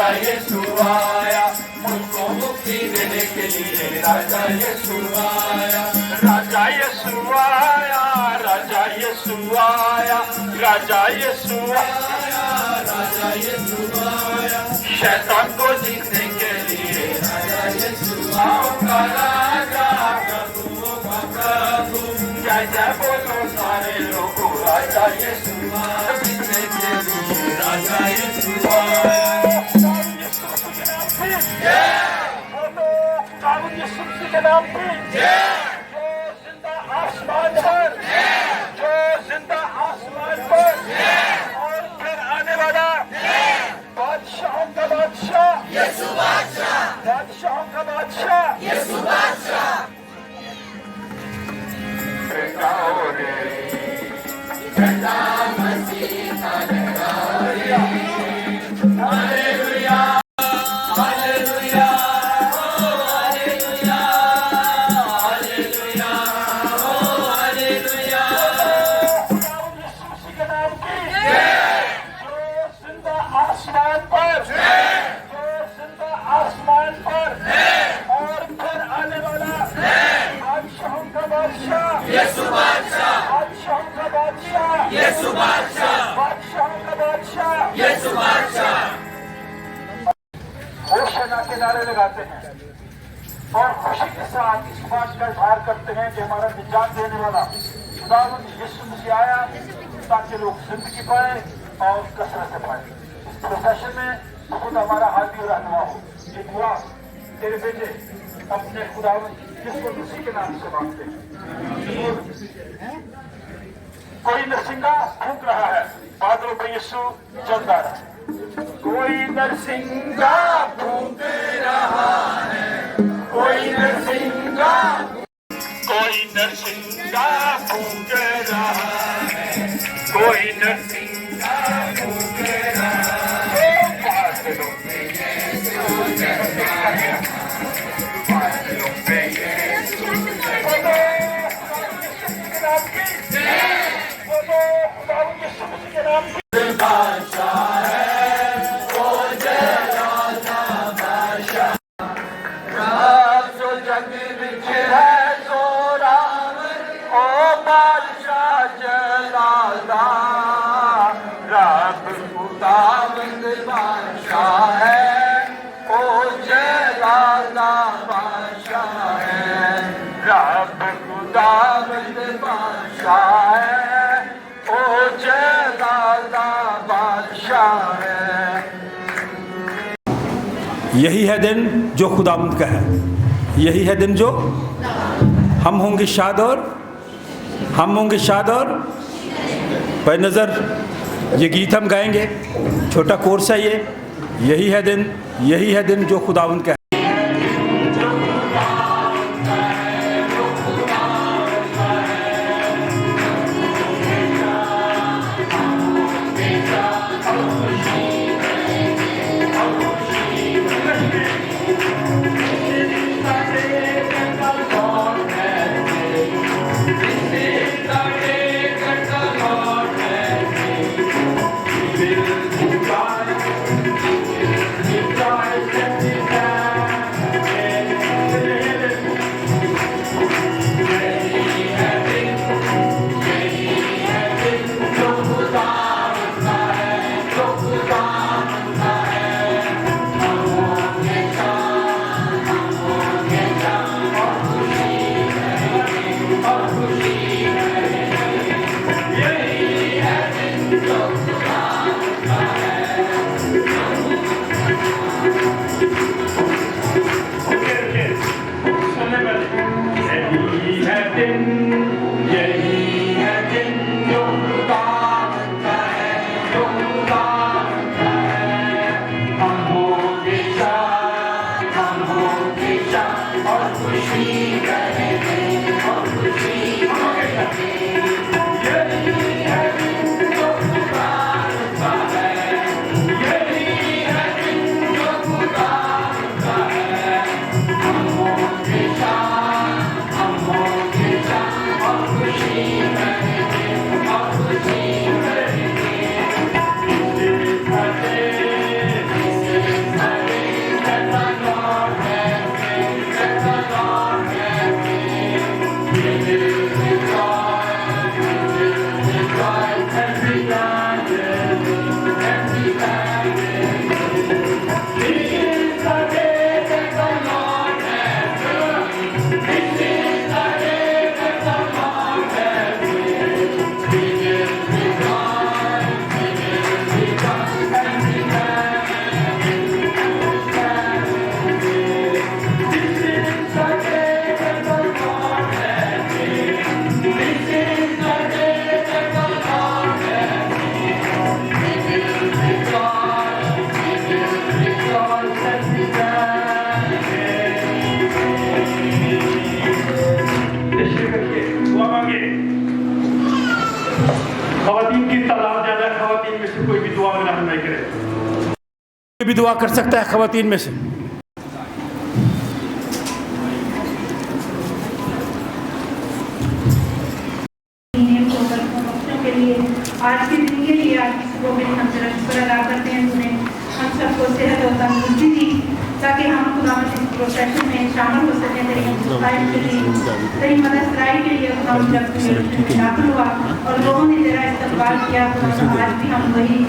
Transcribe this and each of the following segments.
राजा यीशु आया, मुझको मुक्ति देने के लिए राजा यीशु आया, राजा यीशु आया, राजा यीशु आया, राजा यीशु आया, राजा यीशु आया, शैतान को जीतने के लिए राजा यीशु आया, राजा प्रभुओं का प्रभु, जय जय बोलो सारे लोगों, राजा यीशु आया, जीतने के लिए राजा यीशु आया। खुदावंद यीशु मसीह के नाम पे जो जिंदा आसमान पर, जो जिंदा आसमान पर और फिर आने वाला बादशाहों का बादशाह यीशु, बादशाह, बादशाहों का बादशाह यीशु, बादशाह। यीशु बादशाह, बादशाहों का बादशाह यीशु, बादशाह, बादशाहों का बादशाह यीशु, बादशाह। होशाना के नारे लगाते हैं और खुशी के साथ इस बात का इजहार करते हैं कि हमारा निजात देने वाला खुदावंद यीशु मसीह आया ताकि लोग जिंदगी पाए और कसरत से पाए। इस प्रोफेशन में खुद हमारा हाथी और रहनुमा हो। ये दुआ तेरे बेटे अपने खुदावंद यीशु मसीह के नाम से मांगते हैं। कोई नरसिंगा फूंक रहा है, बादलों पर यीशु चलता रहा। कोई नरसिंगा फूंक रहा है, कोई नरसिंगा, कोई नरसिंगा फूंक रहा है, कोई नरसिंगा फूंक रहा है। बादलों पे यीशु चलता है, बादलों पे यीशु चलता है। बादशाह है वो जय राजा बादशाह, राम जो जग विच है सो राम, ओ बादशाह जलाला, रब खुदावंद बादशाह है, ओ जलाला बादशाह है, रब खुदावंद बादशाह है, ओ जलाला बादशाह है। यही है दिन जो खुदावंद का है, यही है दिन जो हम होंगे शाद और पर नज़र ये गीत हम गाएंगे, छोटा कोर्स है ये। यही है दिन जो खुदावंद का है। खुशी खवातीन की तादाद ज़्यादा है, खवातीन में से कोई भी दुआ में रहम नहीं करे। कोई भी दुआ कर सकता है खवातीन में से। के लिए आज के दिन के लिए आज को मेरे हम जरा शुक्र अदा करते हैं तूने हम सबको सेहत और तंदुरुस्ती दी ताकि हम खुदा इस प्रोसेशन में शामिल हो सकें तेरी मुस्ताइल के लिए तेरी मदद कराई के लिए खुदा जब दाखिल हुआ और लोगों ने तेरा इस्तेमाल किया खुदा आज भी हम वही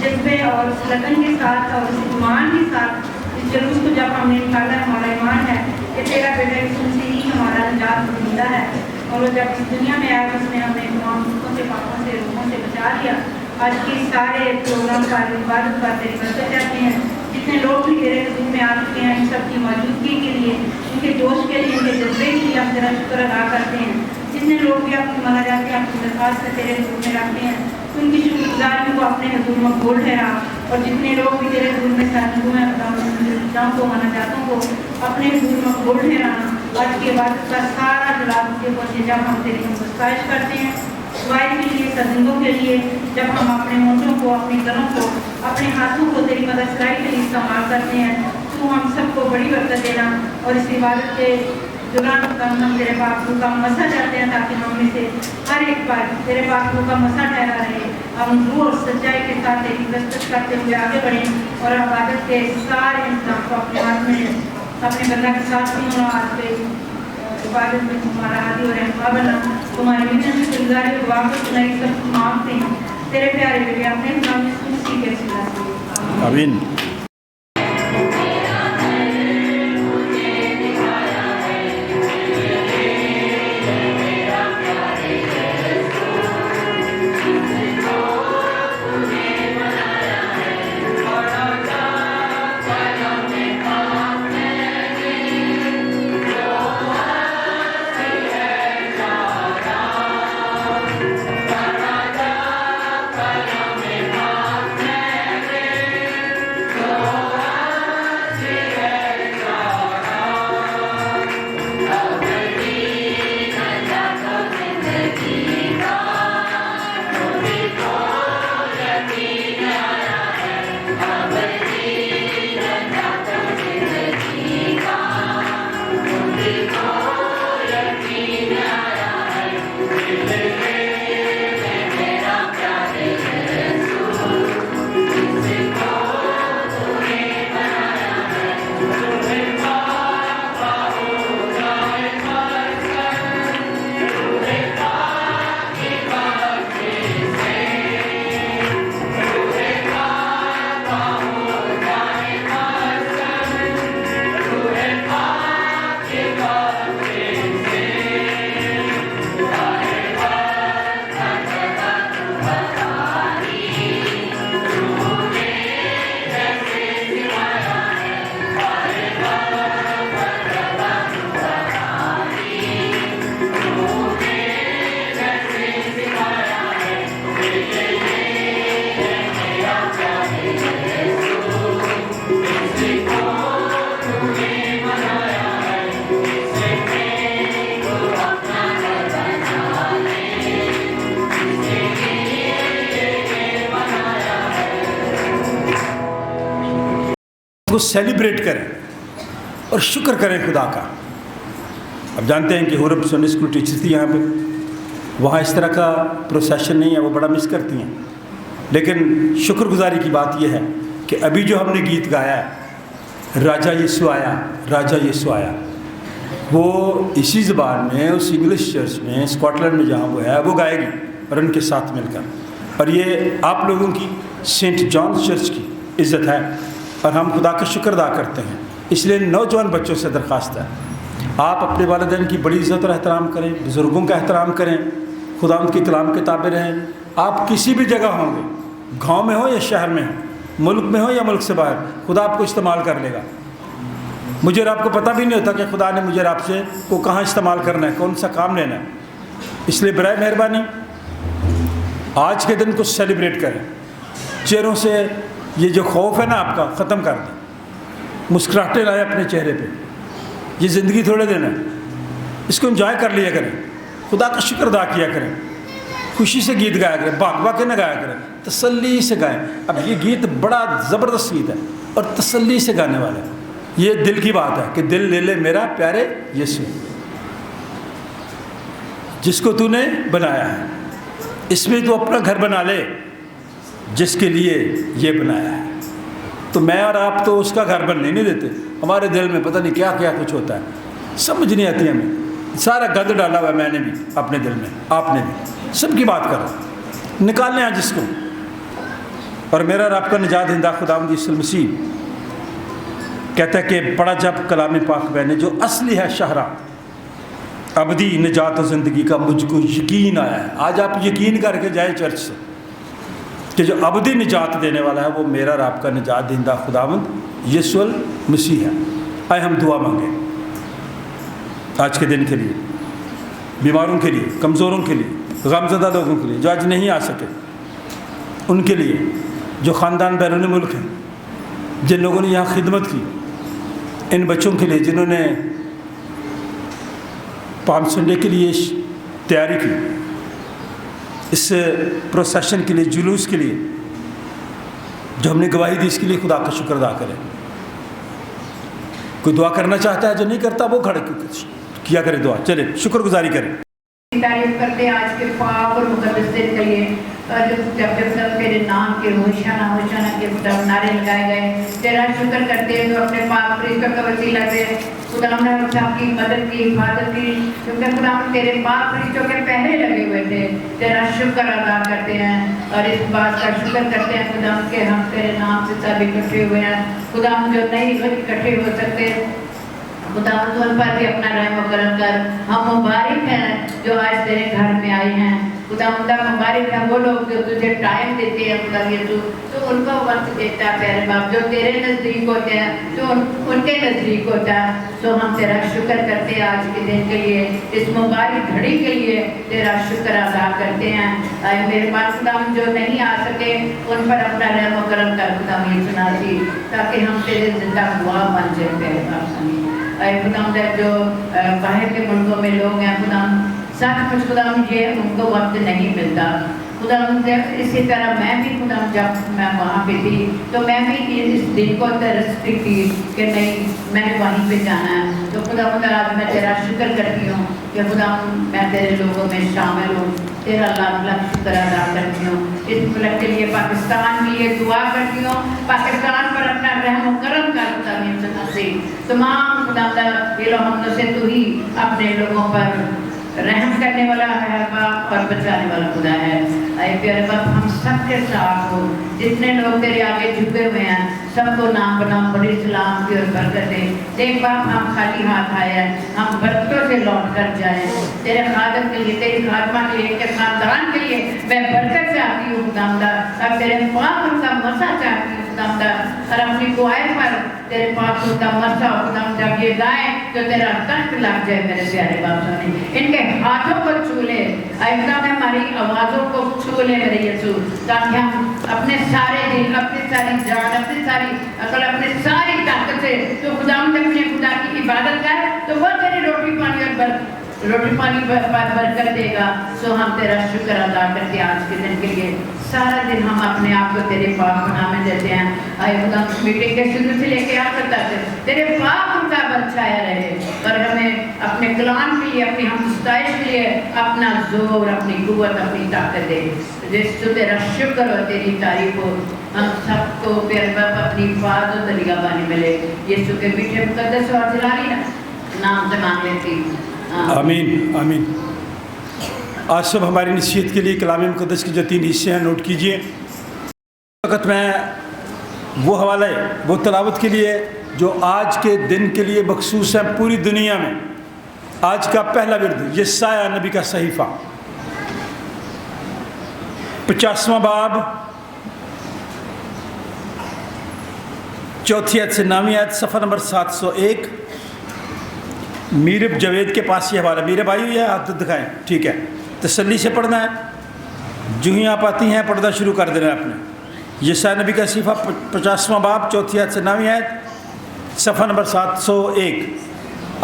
जज्बे और लगन के साथ और इस ईमान के साथ इस जुलूस को जब हमने निकाला है हमारा ईमान है कि तेरा बेटा यीशु मसीह ही हमारा निजात पसंदीदा है और वो जब इस दुनिया में आया उसने हमें तमाम दुखों से पापों से रोगों से बचा लिया। आज की सारे प्रोग्राम का इबादत का तेरी बरकत चाहते हैं जितने लोग भी तेरे हजूर में आ चुके हैं इन सब की मौजूदगी के लिए इनके जोश के लिए इनके जज्बे के लिए हम तेरा शुक्र अदा करते हैं। जितने लोग भी आपकी मना जाते हैं अपनी दरख्वास्त से तेरे हजूर में रखते हैं उनकी शुक्रगुजारियों को अपने हजूर में बोल ठहरा और जितने लोग भी तेरे हजूर में सरनगू हैं को मना जातों को अपने हजूर में बोल ठहराना आज की इबादत का सारा जलाल मुझे पहुँचे जब हम तेरी मुस्ताइश करते हैं वाइफ के लिए सजिंदों के लिए जब हम अपने मोटों को अपने गलों को अपने हाथों को तेरी मदद सराई के लिए इस्तेमाल करते हैं तो हम सबको बड़ी बरकत देना और इस इबादत के दौरान हम तेरे पाक का मसा चाहते हैं ताकि हम में से हर एक बार तेरे पाक का मसा ठहरा रहे हम रूह और सच्चाई के साथ तेरी दस्तक करते हुए आगे बढ़ें और इबादत के सारे इंतजाम को अपने हाथ में अपने बंदा के साथ भी होना आज के इबादत में तुम्हारा आदि और रहमा बना तुम्हारी मिन्नत शुक्रगुजारी और दुआ को सुनाई सब मांगते हैं तेरे प्यारे बेटे अपने नाम में सुनसी के सिला से आमीन। को सेलिब्रेट करें और शुक्र करें खुदा का। अब जानते हैं कि हुरब संडे स्कूल टीचर थी यहाँ पे, वहाँ इस तरह का प्रोसेशन नहीं है, वो बड़ा मिस करती हैं। लेकिन शुक्रगुजारी की बात यह है कि अभी जो हमने गीत गाया है राजा यीशु आया, राजा यीशु आया, वो इसी ज़बान में उस इंग्लिश चर्च में स्कॉटलैंड में जहाँ वो है वो गाएगी और उनके साथ मिलकर। اور یہ آپ لوگوں کی سینٹ جان چرچ کی عزت ہے اور ہم خدا کا شکر ادا کرتے ہیں. اس لیے نوجوان بچوں سے درخواست ہے آپ اپنے والدین کی بڑی عزت اور احترام کریں, بزرگوں کا احترام کریں, خدا ان کے کلام کے تابع رہیں. آپ کسی بھی جگہ ہوں گے, گاؤں میں ہو یا شہر میں ہو, ملک میں ہو یا ملک سے باہر, خدا آپ کو استعمال کر لے گا. مجھے اور آپ کو پتہ بھی نہیں ہوتا کہ خدا نے مجھے اور آپ سے کو کہاں استعمال کرنا ہے, کون سا کام لینا ہے. اس لیے برائے مہربانی آج کے دن کو سیلیبریٹ کریں. چہروں سے یہ جو خوف ہے نا آپ کا ختم کر دیں, مسکراہٹیں لائیں اپنے چہرے پہ. یہ زندگی تھوڑے دن ہے, اس کو انجوائے کر لیا کریں, خدا کا شکر ادا کیا کریں, خوشی سے گیت گایا کریں, بھاگ بھاگ کے نہ گایا کریں, تسلی سے گائیں. اب یہ گیت بڑا زبردست گیت ہے اور تسلی سے گانے والا ہے. یہ دل کی بات ہے کہ دل لے لے میرا پیارے یسوع, جس کو تو نے بنایا ہے, اس میں تو اپنا گھر بنا لے جس کے لیے یہ بنایا ہے. تو میں اور آپ تو اس کا گھر بننے نہیں دیتے. ہمارے دل میں پتہ نہیں کیا کیا کچھ ہوتا ہے, سمجھ نہیں آتی ہمیں. سارا گند ڈالا ہوا ہے میں نے بھی اپنے دل میں, آپ نے بھی, سب کی بات کرو, نکالنے آج اس کو. اور میرا اور آپ کا نجات دہندہ خداوند یسوع مسیح کہتا ہے کہ پڑھا جب کلام پاک میں نے, جو اصلی ہے شاہراہ ابدی نجات و زندگی کا مجھ کو یقین آیا ہے. آج آپ یقین کر کے جائیں چرچ سے کہ جو ابدی نجات دینے والا ہے وہ میرا اور آپ کا نجات دہندہ خداوند یسوع مسیح ہے. آئے ہم دعا مانگیں آج کے دن کے لیے, بیماروں کے لیے, کمزوروں کے لیے, غمزدہ لوگوں کے لیے جو آج نہیں آ سکے, ان کے لیے جو خاندان بیرون ملک ہیں, جن لوگوں نے یہاں خدمت کی, ان بچوں کے لیے جنہوں نے پام سنڈے کے لیے تیاری کی, اس پروسیشن کے لیے, جلوس کے لیے جو ہم نے گواہی دی, اس کے لیے خدا کا شکر ادا کریں. کوئی دعا کرنا چاہتا ہے, جو نہیں کرتا وہ کھڑے کیا کرے دعا. چلے شکر گزاری کریں. تعریف کرتے ہیں آج کے پاک اور مقدس دن کے لیے, جب تیرے نام کے ہوشانہ کے نعرے لگائے گئے. تیرا شکر کرتے ہیں جو اپنے پاک فرشتوں کا وسیلہ سے خدا نے صاحب کی مدد کی, حفاظت کی, کیونکہ خدا تیرے پاک فرشتوں کے پہلے لگے ہوئے تھے. تیرا شکر ادا کرتے ہیں اور اس بات کا شکر کرتے ہیں خدا کہ ہم تیرے نام سے سب اکٹھے ہوئے ہیں. خدا جو نہیں اکٹھے ہو سکتے, خدا ان پر بھی اپنا رحم و کرم کر. ہم مبارک ہیں جو آج تیرے گھر میں آئے ہیں. خدا مبارک ہے وہ لوگ جو تجھے ٹائم دیتے ہیں خدا یسوع, تو ان کو وقت دیتا ہے پیارے باپ, جو تیرے نزدیک ہوتے ہیں, جو ان کے نزدیک ہوتا ہے. تو ہم تیرا شکر کرتے ہیں آج کے دن کے لیے, اس مبارک گھڑی کے لیے تیرا شکر ادا کرتے ہیں. اے میرے پاس خدا جو نہیں آ سکے ان پر اپنا رحم و کرم کر خدا یہ سناتی, تاکہ ہم تیرے زندہ گواہ بن جائیں پیارے باپ. اے خدا جو باہر کے ملکوں میں لوگ ہیں خدا, سچ مچ خدا مجھے ان کو وقت نہیں ملتا خدا. اسی طرح میں بھی خدا جب میں وہاں پہ تھی تو میں بھی اس دن کو ترستی تھی کہ نہیں میں نے وہیں پہ جانا ہے. تو خدا آج میں تیرا شکر کرتی ہوں کہ خدا میں تیرے لوگوں میں شامل ہوں. تیرا لاکھ لاکھ شکر ادا کرتی ہوں. اس ملک کے لیے, پاکستان کے لیے دعا کرتی ہوں. پاکستان پر اپنا رحم و کرم کر خدا سے تمام خدا الحمد سے تو ہی اپنے لوگوں پر رحم کرنے والا ہے باپ اور بچانے والا خدا ہے. اے پیارے باپ ہم سب کے ساتھ ہو, جتنے لوگ تیرے آگے جھکے ہوئے ہیں سب کو نام بنام بڑی سلام کی اور برکت دے. دیکھ باپ ہم خالی ہاتھ آئے ہیں, ہم برکتوں سے لوٹ کر جائیں. تیرے خادم کے لیے, تیری خادمہ کے لیے, تیرے خاندان کے لیے میں برکت چاہتی ہوں خدا. اب تیرے پاک ان کا مسا چاہتی ہوں خدا, اور اپنی دعائیں پر تیرے پاک ان کا مسا خدا جب یہ گائیں تو تیرا تخت لگ جائے میرے پیارے باپ سامنے. ان کے ہاتھوں کو چھو لے خدا, میں ہماری آوازوں کو چھو لے میرے یسوع, تاکہ ہم اپنے سارے دل, اپنی ساری جان, اپنی ساری عقل, اپنی ساری طاقت سے تو خدا اپنے خدا کی عبادت کرے تو وہ تیری روٹی پانی اور روٹی پانی برکت دے گا. سو ہم تیرا شکر ادا کرتے ہیں آج کے دن کے لیے. سارا دن ہم اپنے آپ کو تیرے پاک پناہ میں دیتے ہیں. آئے خدا میٹنگ کے شروع سے لے کے آخر تک تیرے پاک ان کا برچھایا رہے, اور ہمیں اپنے کلام کے لیے, اپنی ہم ستائش کے لیے اپنا زور, اپنی قوت, اپنی طاقت دے. جس تو تیرا شکر اور تیری تعریف ہو. ہم سب کو پیارے باپ اپنی فاض و طریقہ بانی ملے. یسوع کے میٹھے مقدس اور جلالی نام سے مانگ لیتی. آمین آمین. आज सुबह हमारी नसीहत के लिए कलाम मुक़द्दस के जो 3 हिस्से हैं नोट कीजिए। वक्त मैं वो हवाले वो तलावत के लिए जो आज के दिन के लिए मखसूस है पूरी दुनिया में। आज का पहला विर्द यशायाह नबी का सहीफ़ा 50वां बाब 4 आयत से 9 आयत सफ़ा नंबर 701। मीरब जवेद के पास ये हवाला। मीरब आई हुई है, हाथ दिखाएं। ठीक है, तसल्ली से पढ़ना है। जो ही आप आती हैं पढ़ना शुरू कर देना है आपने। यशायाह नबी का सहीफ़ा 50वां बाब 4 आयत से 9 आयत सफ़ा नंबर 701।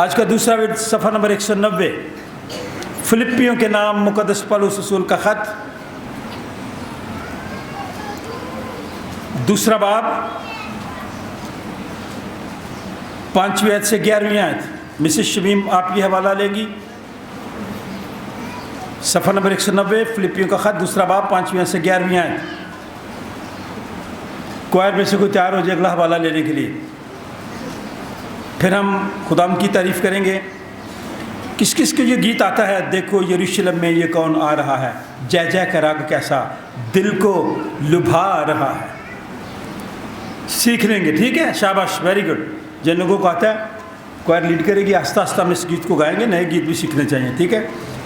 आज का दूसरा विर्द सफ़ा नंबर 190 फिलिपियों के नाम मुक़द्दस पौलुस रसूल का ख़त, दूसरा बाब 5वीं आयत से 11वीं आयत। मिसेस शमीम आप ये हवाला लेंगी। सफ़ा नंबर 190 फिलिपियों का ख़त, दूसरा बाब 5वीं आयत से 11वीं आयत। क्वायर में से कोई तैयार हो जाए अगला हवाला लेने के लिए। फिर हम खुदाम की तारीफ़ करेंगे। किस किस के ये गीत आता है, देखो यरूशलेम में ये कौन आ रहा है, जय जय का राग कैसा दिल को लुभा रहा है। सीख लेंगे, ठीक है, शाबाश, वेरी गुड। जिन लोगों को आता है क्वायर लीड करेगी, आस्ता आस्ता हम इस गीत को गाएंगे। नए गीत भी सीखने चाहिए, ठीक है।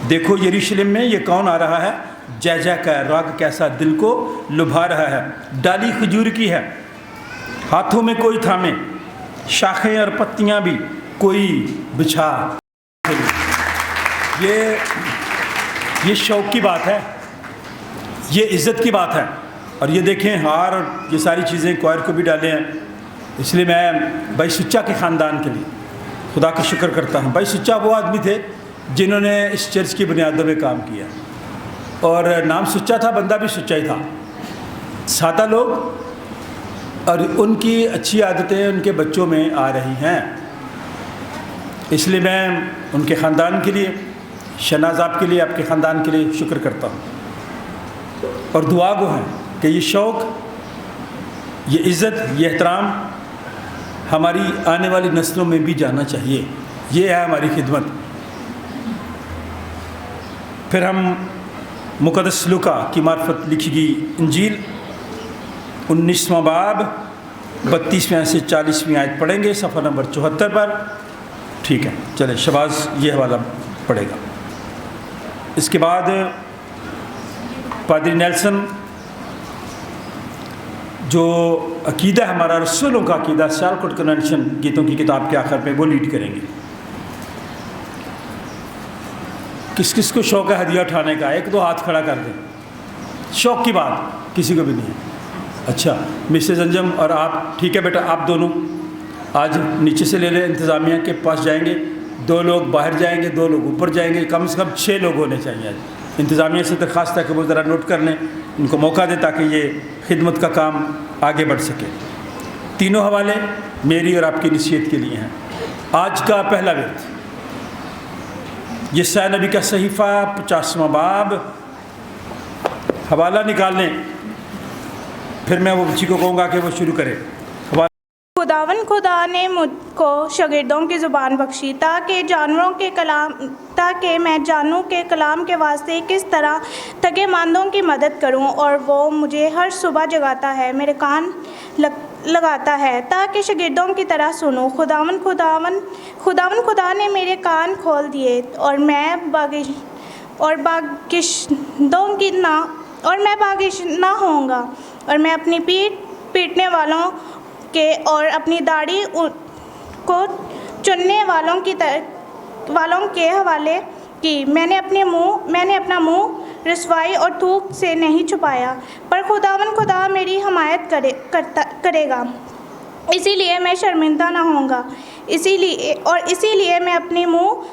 देखो यरूशलेम में ये कौन आ रहा है, जय जय का राग कैसा दिल को लुभा रहा है। डाली खजूर की है, हाथों में कोई थामे, शाखें और पत्तियां भी कोई बिछा। ये शौक की बात है, ये इज़्ज़त की बात है। और ये देखें हार और ये सारी चीज़ें क्वायर को भी डाले हैं। इसलिए मैं भाई सुच्चा के ख़ानदान के लिए खुदा का शुक्र करता हूँ। भाई सुच्चा वो आदमी थे जिन्होंने इस चर्च की बुनियादों में काम किया, और नाम सुच्चा था, बंदा भी सुच्चा ही था। सादा लोग, और उनकी अच्छी आदतें उनके बच्चों में आ रही हैं। इसलिए मैं उनके ख़ानदान के लिए, शहनाज आपके लिए, आपके ख़ानदान के लिए शुक्र करता हूँ। और दुआ गो हैं कि ये शौक़, ये इज़्ज़त, ये एहतराम हमारी आने वाली नस्लों में भी जाना चाहिए। ये है हमारी खिदमत। फिर हम मुक़द्दस लूका की मार्फत लिखी गई इंजील 19वां बाब 32वें आयत से 40वीं आयत पढ़ेंगे, सफ़ा नंबर 74 पर। ठीक है, चले शबाज ये हवाला पढ़ेगा। इसके बाद पादरी नेल्सन जो अकीदा हमारा रसूलों का अकीदा सियालकोट कन्वेंशन गीतों की किताब के आखिर पे वो लीड करेंगे। किस किस को शौक़ है हदिया उठाने का, एक दो हाथ खड़ा कर दें। शौक़ की बात किसी को भी नहीं है। अच्छा मिसेज अंजम और आप, ठीक है बेटा, आप दोनों आज नीचे से ले लें, इंतज़ामिया के पास जाएंगे। 2 लोग बाहर जाएंगे, 2 लोग ऊपर जाएंगे, कम से कम 6 लोग होने चाहिए आज। इंतज़ामिया से दरख्वास्त है कि वो ज़रा नोट कर लें, इनको मौका दें ताकि ये खिदमत का काम आगे बढ़ सके। तीनों हवाले मेरी और आपकी नसीहत के लिए हैं। आज का पहला विर्द यशायाह नबी का सहीफ़ा 50वां बाब, हवाला निकाल लें। फिर मैं वो बच्ची को कहूँगा कि वो शुरू करे। खुदावन खुदा ने मुझको शागिर्दों की ज़ुबान बख्शी ताकि मैं जानूं कि कलाम के वास्ते किस तरह थकेमंदों की मदद करूं। और वो मुझे हर सुबह जगाता है, मेरे कान लगाता है ताकि शागिर्दों की तरह सुनूं। खुदावन खुदा ने मेरे कान खोल दिए, और मैं बागिश ना होऊंगा। और मैं अपनी पीठ पीटने वालों के और अपनी दाढ़ी को चुनने वालों के हवाले की। मैंने अपना मुंह रसवाई और थूक से नहीं छुपाया, पर खुदा मेरी हिमायत करेगा, इसीलिए मैं शर्मिंदा ना होऊंगा। इसीलिए मैं अपने मुंह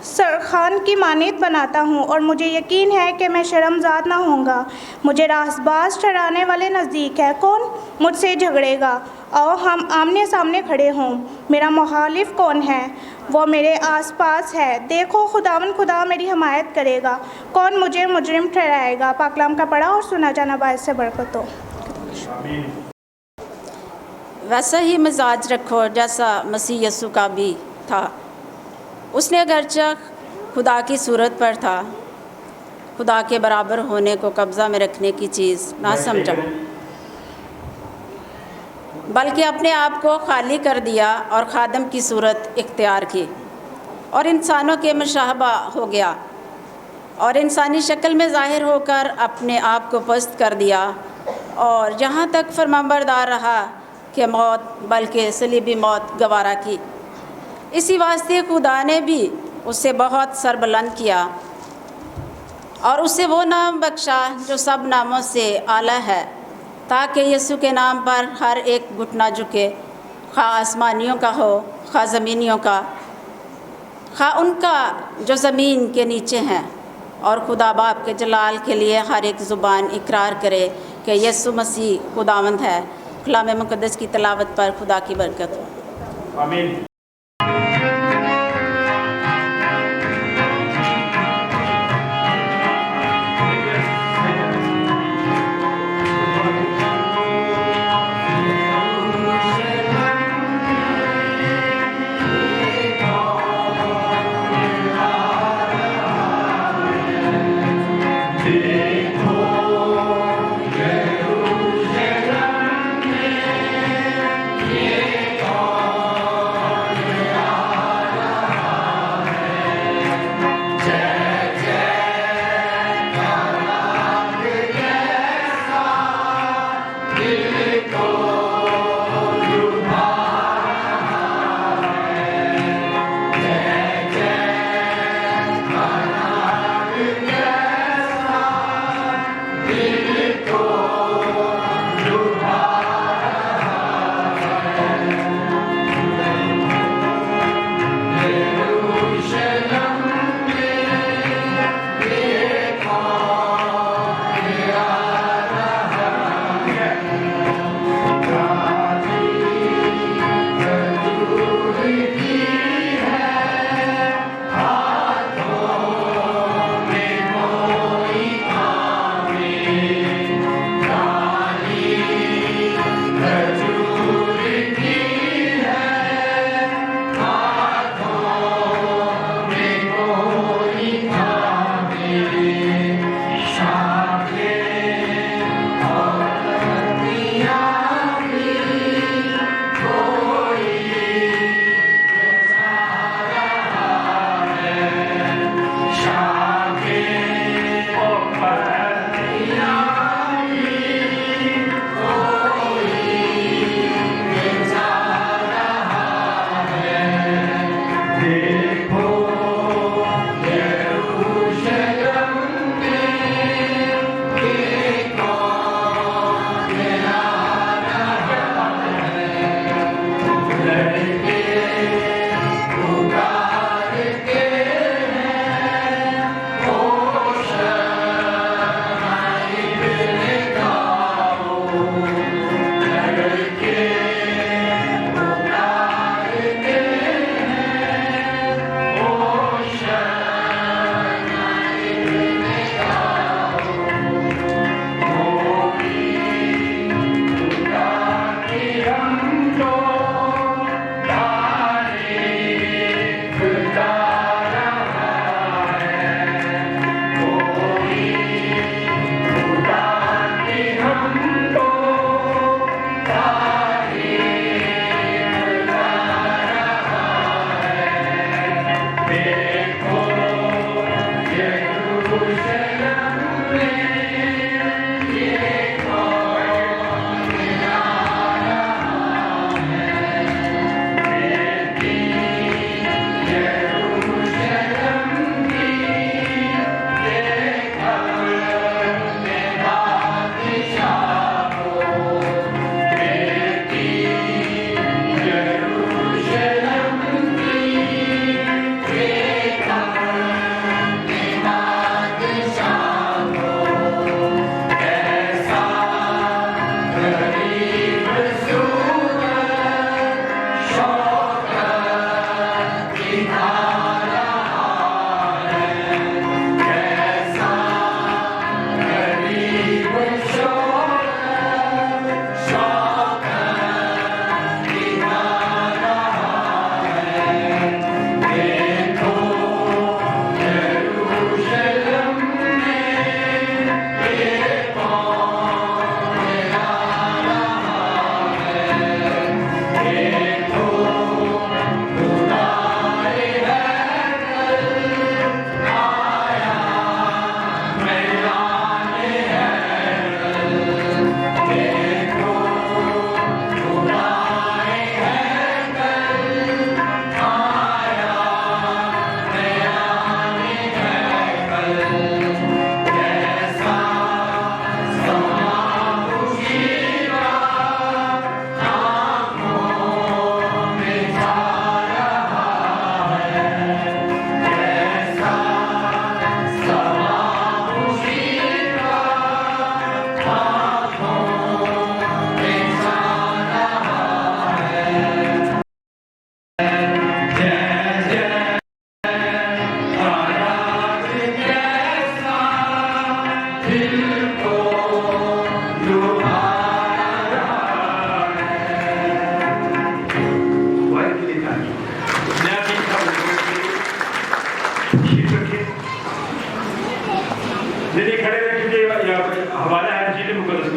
सरखान की मानित बनाता हूँ, और मुझे यकीन है कि मैं शर्मज़ाद ना होऊंगा। मुझे रासबाज ठहराने वाले नज़दीक है, कौन मुझसे झगड़ेगा? आओ हम आमने सामने खड़े हों। मेरा मुखालिफ कौन है? वो मेरे आसपास है। देखो खुदा मेरी हिमायत करेगा, कौन मुझे मुजरिम ठहराएगा? पाकलाम का पढ़ा और सुना जाना बायस से बरकत हो। वैसा ही मिजाज रखो जैसा मसीह यसू का भी था। उसने अगरचे खुदा की सूरत पर था, खुदा के बराबर होने को कब्ज़ा में रखने की चीज़ ना समझा, बल्कि अपने आप को खाली कर दिया और खादम की सूरत इख्तियार की और इंसानों के मुशाहबा हो गया और इंसानी शक्ल में ज़ाहिर होकर अपने आप को पस्त कर दिया और यहाँ तक फरमाबरदार रहा कि मौत बल्कि सलीबी मौत गवारा की। इसी वास्ते खुदा ने भी उसे बहुत सरबुलंद किया और उसे वो नाम बख्शा जो सब नामों से आला है, ताकि यीशु के नाम पर हर एक घुटना झुके, खा आसमानियों का हो खा ज़मीनियों का, खा उनका जो ज़मीन के नीचे हैं, और खुदा बाप के जलाल के लिए हर एक ज़ुबान इकरार करे कि यीशु मसीह खुदावंद है। कलाम मुक़द्दस की तिलावत पर खुदा की बरकत हो। आमीन।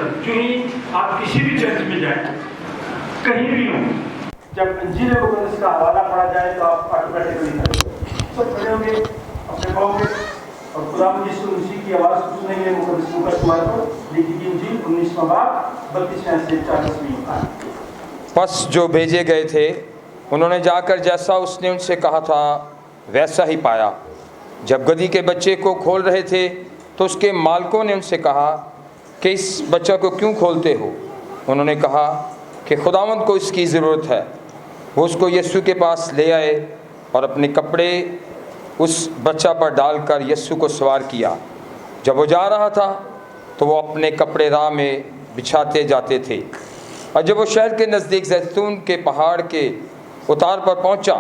फुर्सत, क्यों ही आप किसी भी चर्च में जाएं, कहीं भी हो, जब इंजील मुक़द्दस का हवाला पढ़ा जाए तो आप ऑटोमेटिकली सब खड़े होंगे अपने पाँव पे और खुदावंद यीशु मसीह की आवाज़ सुनेंगे। मुक़द्दस लूका को लिखी गई इंजील 19वां बाब 32 से 40वीं आयत। बस जो भेजे गए थे उन्होंने जाकर जैसा उसने उनसे कहा था वैसा ही पाया। जब गधी के बच्चे को खोल रहे थे तो उसके मालिकों ने उनसे कहा कि इस बच्चा को क्यों खोलते हो? उन्होंने कहा कि खुदावंद को इसकी ज़रूरत है। वो उसको यीशु के पास ले आए और अपने कपड़े उस बच्चा पर डालकर यीशु को सवार किया। जब वो जा रहा था तो वो अपने कपड़े राह में बिछाते जाते थे, और जब वो शहर के नज़दीक जैतून के पहाड़ के उतार पर पहुंचा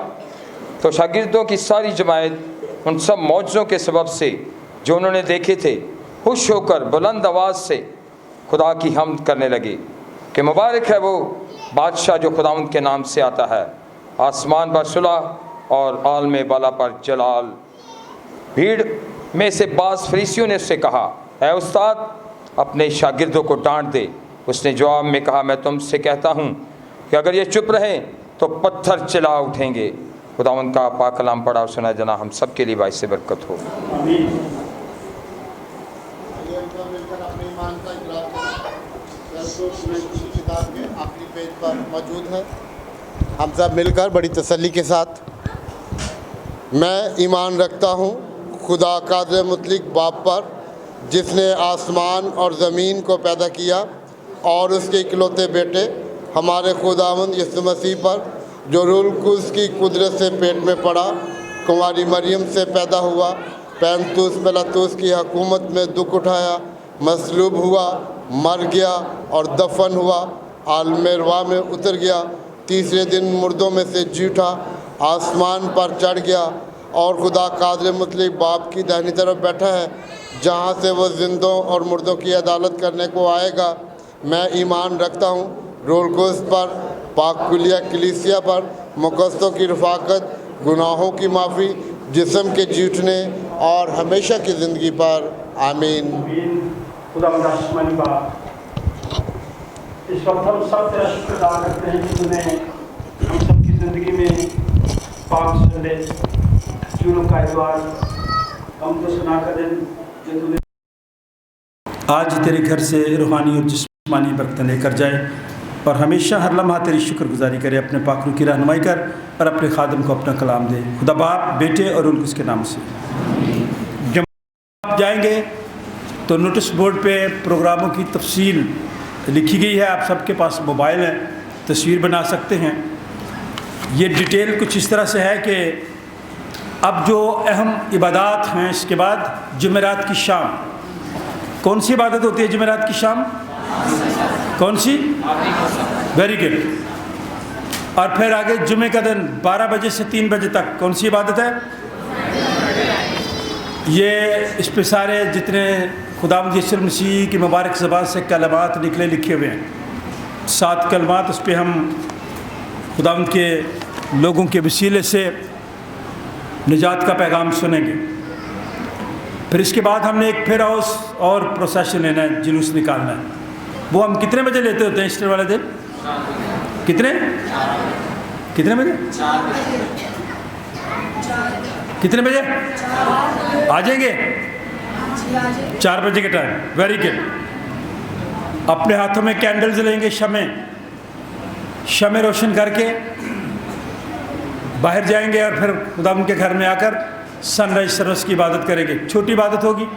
तो शागिर्दों की सारी जमायत उन सब मौजज़ों के सबब से जो उन्होंने देखे थे खुश होकर बुलंद आवाज़ से खुदा की हम्द करने लगे कि मुबारक है वो बादशाह जो खुदावंद के नाम से आता है, आसमान पर सुलह और आलम बाला पर जलाल। भीड़ में से बाज़ फरीसियों ने उससे कहा, ऐ उस्ताद, अपने शागिर्दों को डांट दे। उसने जवाब में कहा, मैं तुमसे कहता हूँ कि अगर ये चुप रहें तो पत्थर चिल्ला उठेंगे। खुदावंद का पाक कलाम पढ़ा और सुना जना हम सब के लिए बाइस से बरकत हो। किताब के आखिरी पेज पर मौजूद है। हम सब मिलकर बड़ी तसल्ली के साथ, मैं ईमान रखता हूँ खुदा कादिर मुतलक बाप पर, जिसने आसमान और ज़मीन को पैदा किया, और उसके इकलौते बेटे हमारे खुदावंद यीशु मसीह पर, जो रूह कुद्स की कुदरत से पेट में पड़ा, कुंवारी मरियम से पैदा हुआ, पैंतुस पिलातुस की हुकूमत में दुख उठाया, मसलूब हुआ, मर गया और दफन हुआ, आलमेरवा में उतर गया, तीसरे दिन मुर्दों में से जी उठा, आसमान पर चढ़ गया और खुदा कादिर मुतलक बाप की दाहिनी तरफ बैठा है, जहाँ से वो जिंदों और मुर्दों की अदालत करने को आएगा। मैं ईमान रखता हूँ रूह कुद्स पर, पाकुलिया कलीसिया पर, मुक़द्दसों की रफ़ाकत, गुनाहों की माफ़ी, जिस्म के जी उठने और हमेशा की ज़िंदगी पर। आमीन। खुदावंद आसमानी बाप, इस वक्त हम सब तेरा शुक्र अदा करते हैं कि तूने हम सब की ज़िंदगी में पाक संडे जुलूम का इतवार हमको सुना कर दिन जो तूने आज तेरे घर से रूहानी और जिस्मानी बरकतें लेकर जाए, और हमेशा हर लम्हा तेरी शुक्रगुजारी करे। अपने पाक रूह की रहनुमाई कर और अपने खादम को अपना कलाम दे। खुदा बाप, बेटे और रूह कुद्स के नाम से। जब आप जाएंगे तो नोटिस बोर्ड पे प्रोग्रामों की तफसील लिखी गई है। आप सबके पास मोबाइल है, तस्वीर बना सकते हैं। ये डिटेल कुछ इस तरह से है कि अब जो अहम इबादत हैं, इसके बाद जुमेरात की शाम, कौन सी इबादत होती है जुमेरात की शाम? कौन सी? Very good. और फिर आगे जुमे का दिन 12 बजे से 3 बजे तक कौन सी इबादत है? ये इस पे सारे जितने खुदावंद यीशु मसीह की मुबारक ज़बान से कलमात निकले लिखे हुए हैं, 7 कलमात, उस पर हम खुदावंद के लोगों के वसीले से निजात का पैगाम सुनेंगे। फिर इसके बाद हमने एक फिर हाउस और प्रोसेशन लेना है, जुलूस निकालना है। वो हम कितने बजे लेते होते हैं ईस्टर वाले दिन? कितने बजे? कितने बजे आ जाएंगे? 4 बजे के टाइम। Very good. अपने हाथों में कैंडल्स लेंगे, शमे रोशन करके बाहर जाएंगे और फिर खुदावंद के घर में आकर सनराइज सर्विस की इबादत करेंगे। छोटी इबादत होगी।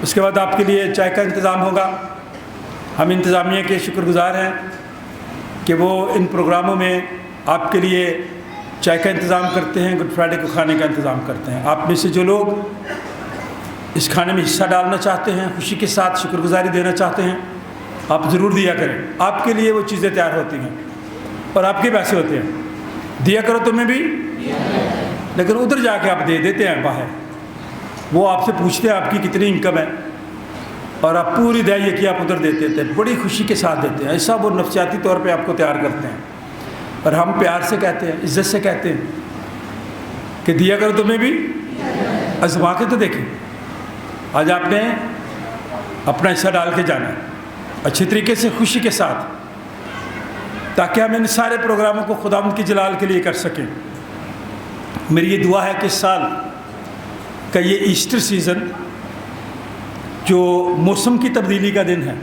उसके बाद आपके लिए चाय का इंतज़ाम होगा। हम इंतज़ामिया के शुक्रगुजार हैं कि वो इन प्रोग्रामों में आपके लिए चाय का इंतज़ाम करते हैं, गुड फ्राइडे को खाने का इंतज़ाम करते हैं। आप में से जो लोग इस खाने में हिस्सा डालना चाहते हैं, खुशी के साथ शुक्रगुजारी देना चाहते हैं, आप ज़रूर दिया करें। आपके लिए वो चीज़ें तैयार होती हैं और आपके पैसे होते हैं। दिया करो तुम्हें भी, लेकिन उधर जाके आप दे देते हैं बाहर। वो आपसे पूछते हैं आपकी कितनी इनकम है, और आप पूरी दया कि आप उधर देते थे, बड़ी खुशी के साथ देते हैं। ऐसा वो नफसियाती तौर पे आपको तैयार करते हैं, और हम प्यार से कहते हैं, इज्जत से कहते हैं कि दिया करो तुम्हें भी। आजमा के तो देखें, आज आपने अपना हिस्सा डाल के जाना है। अच्छे तरीके से, खुशी के साथ, ताकि हम इन सारे प्रोग्रामों को खुदावंद की जलाल के लिए कर सकें। मेरी ये दुआ है कि इस साल का ये ईस्टर सीज़न जो मौसम की तब्दीली का दिन है,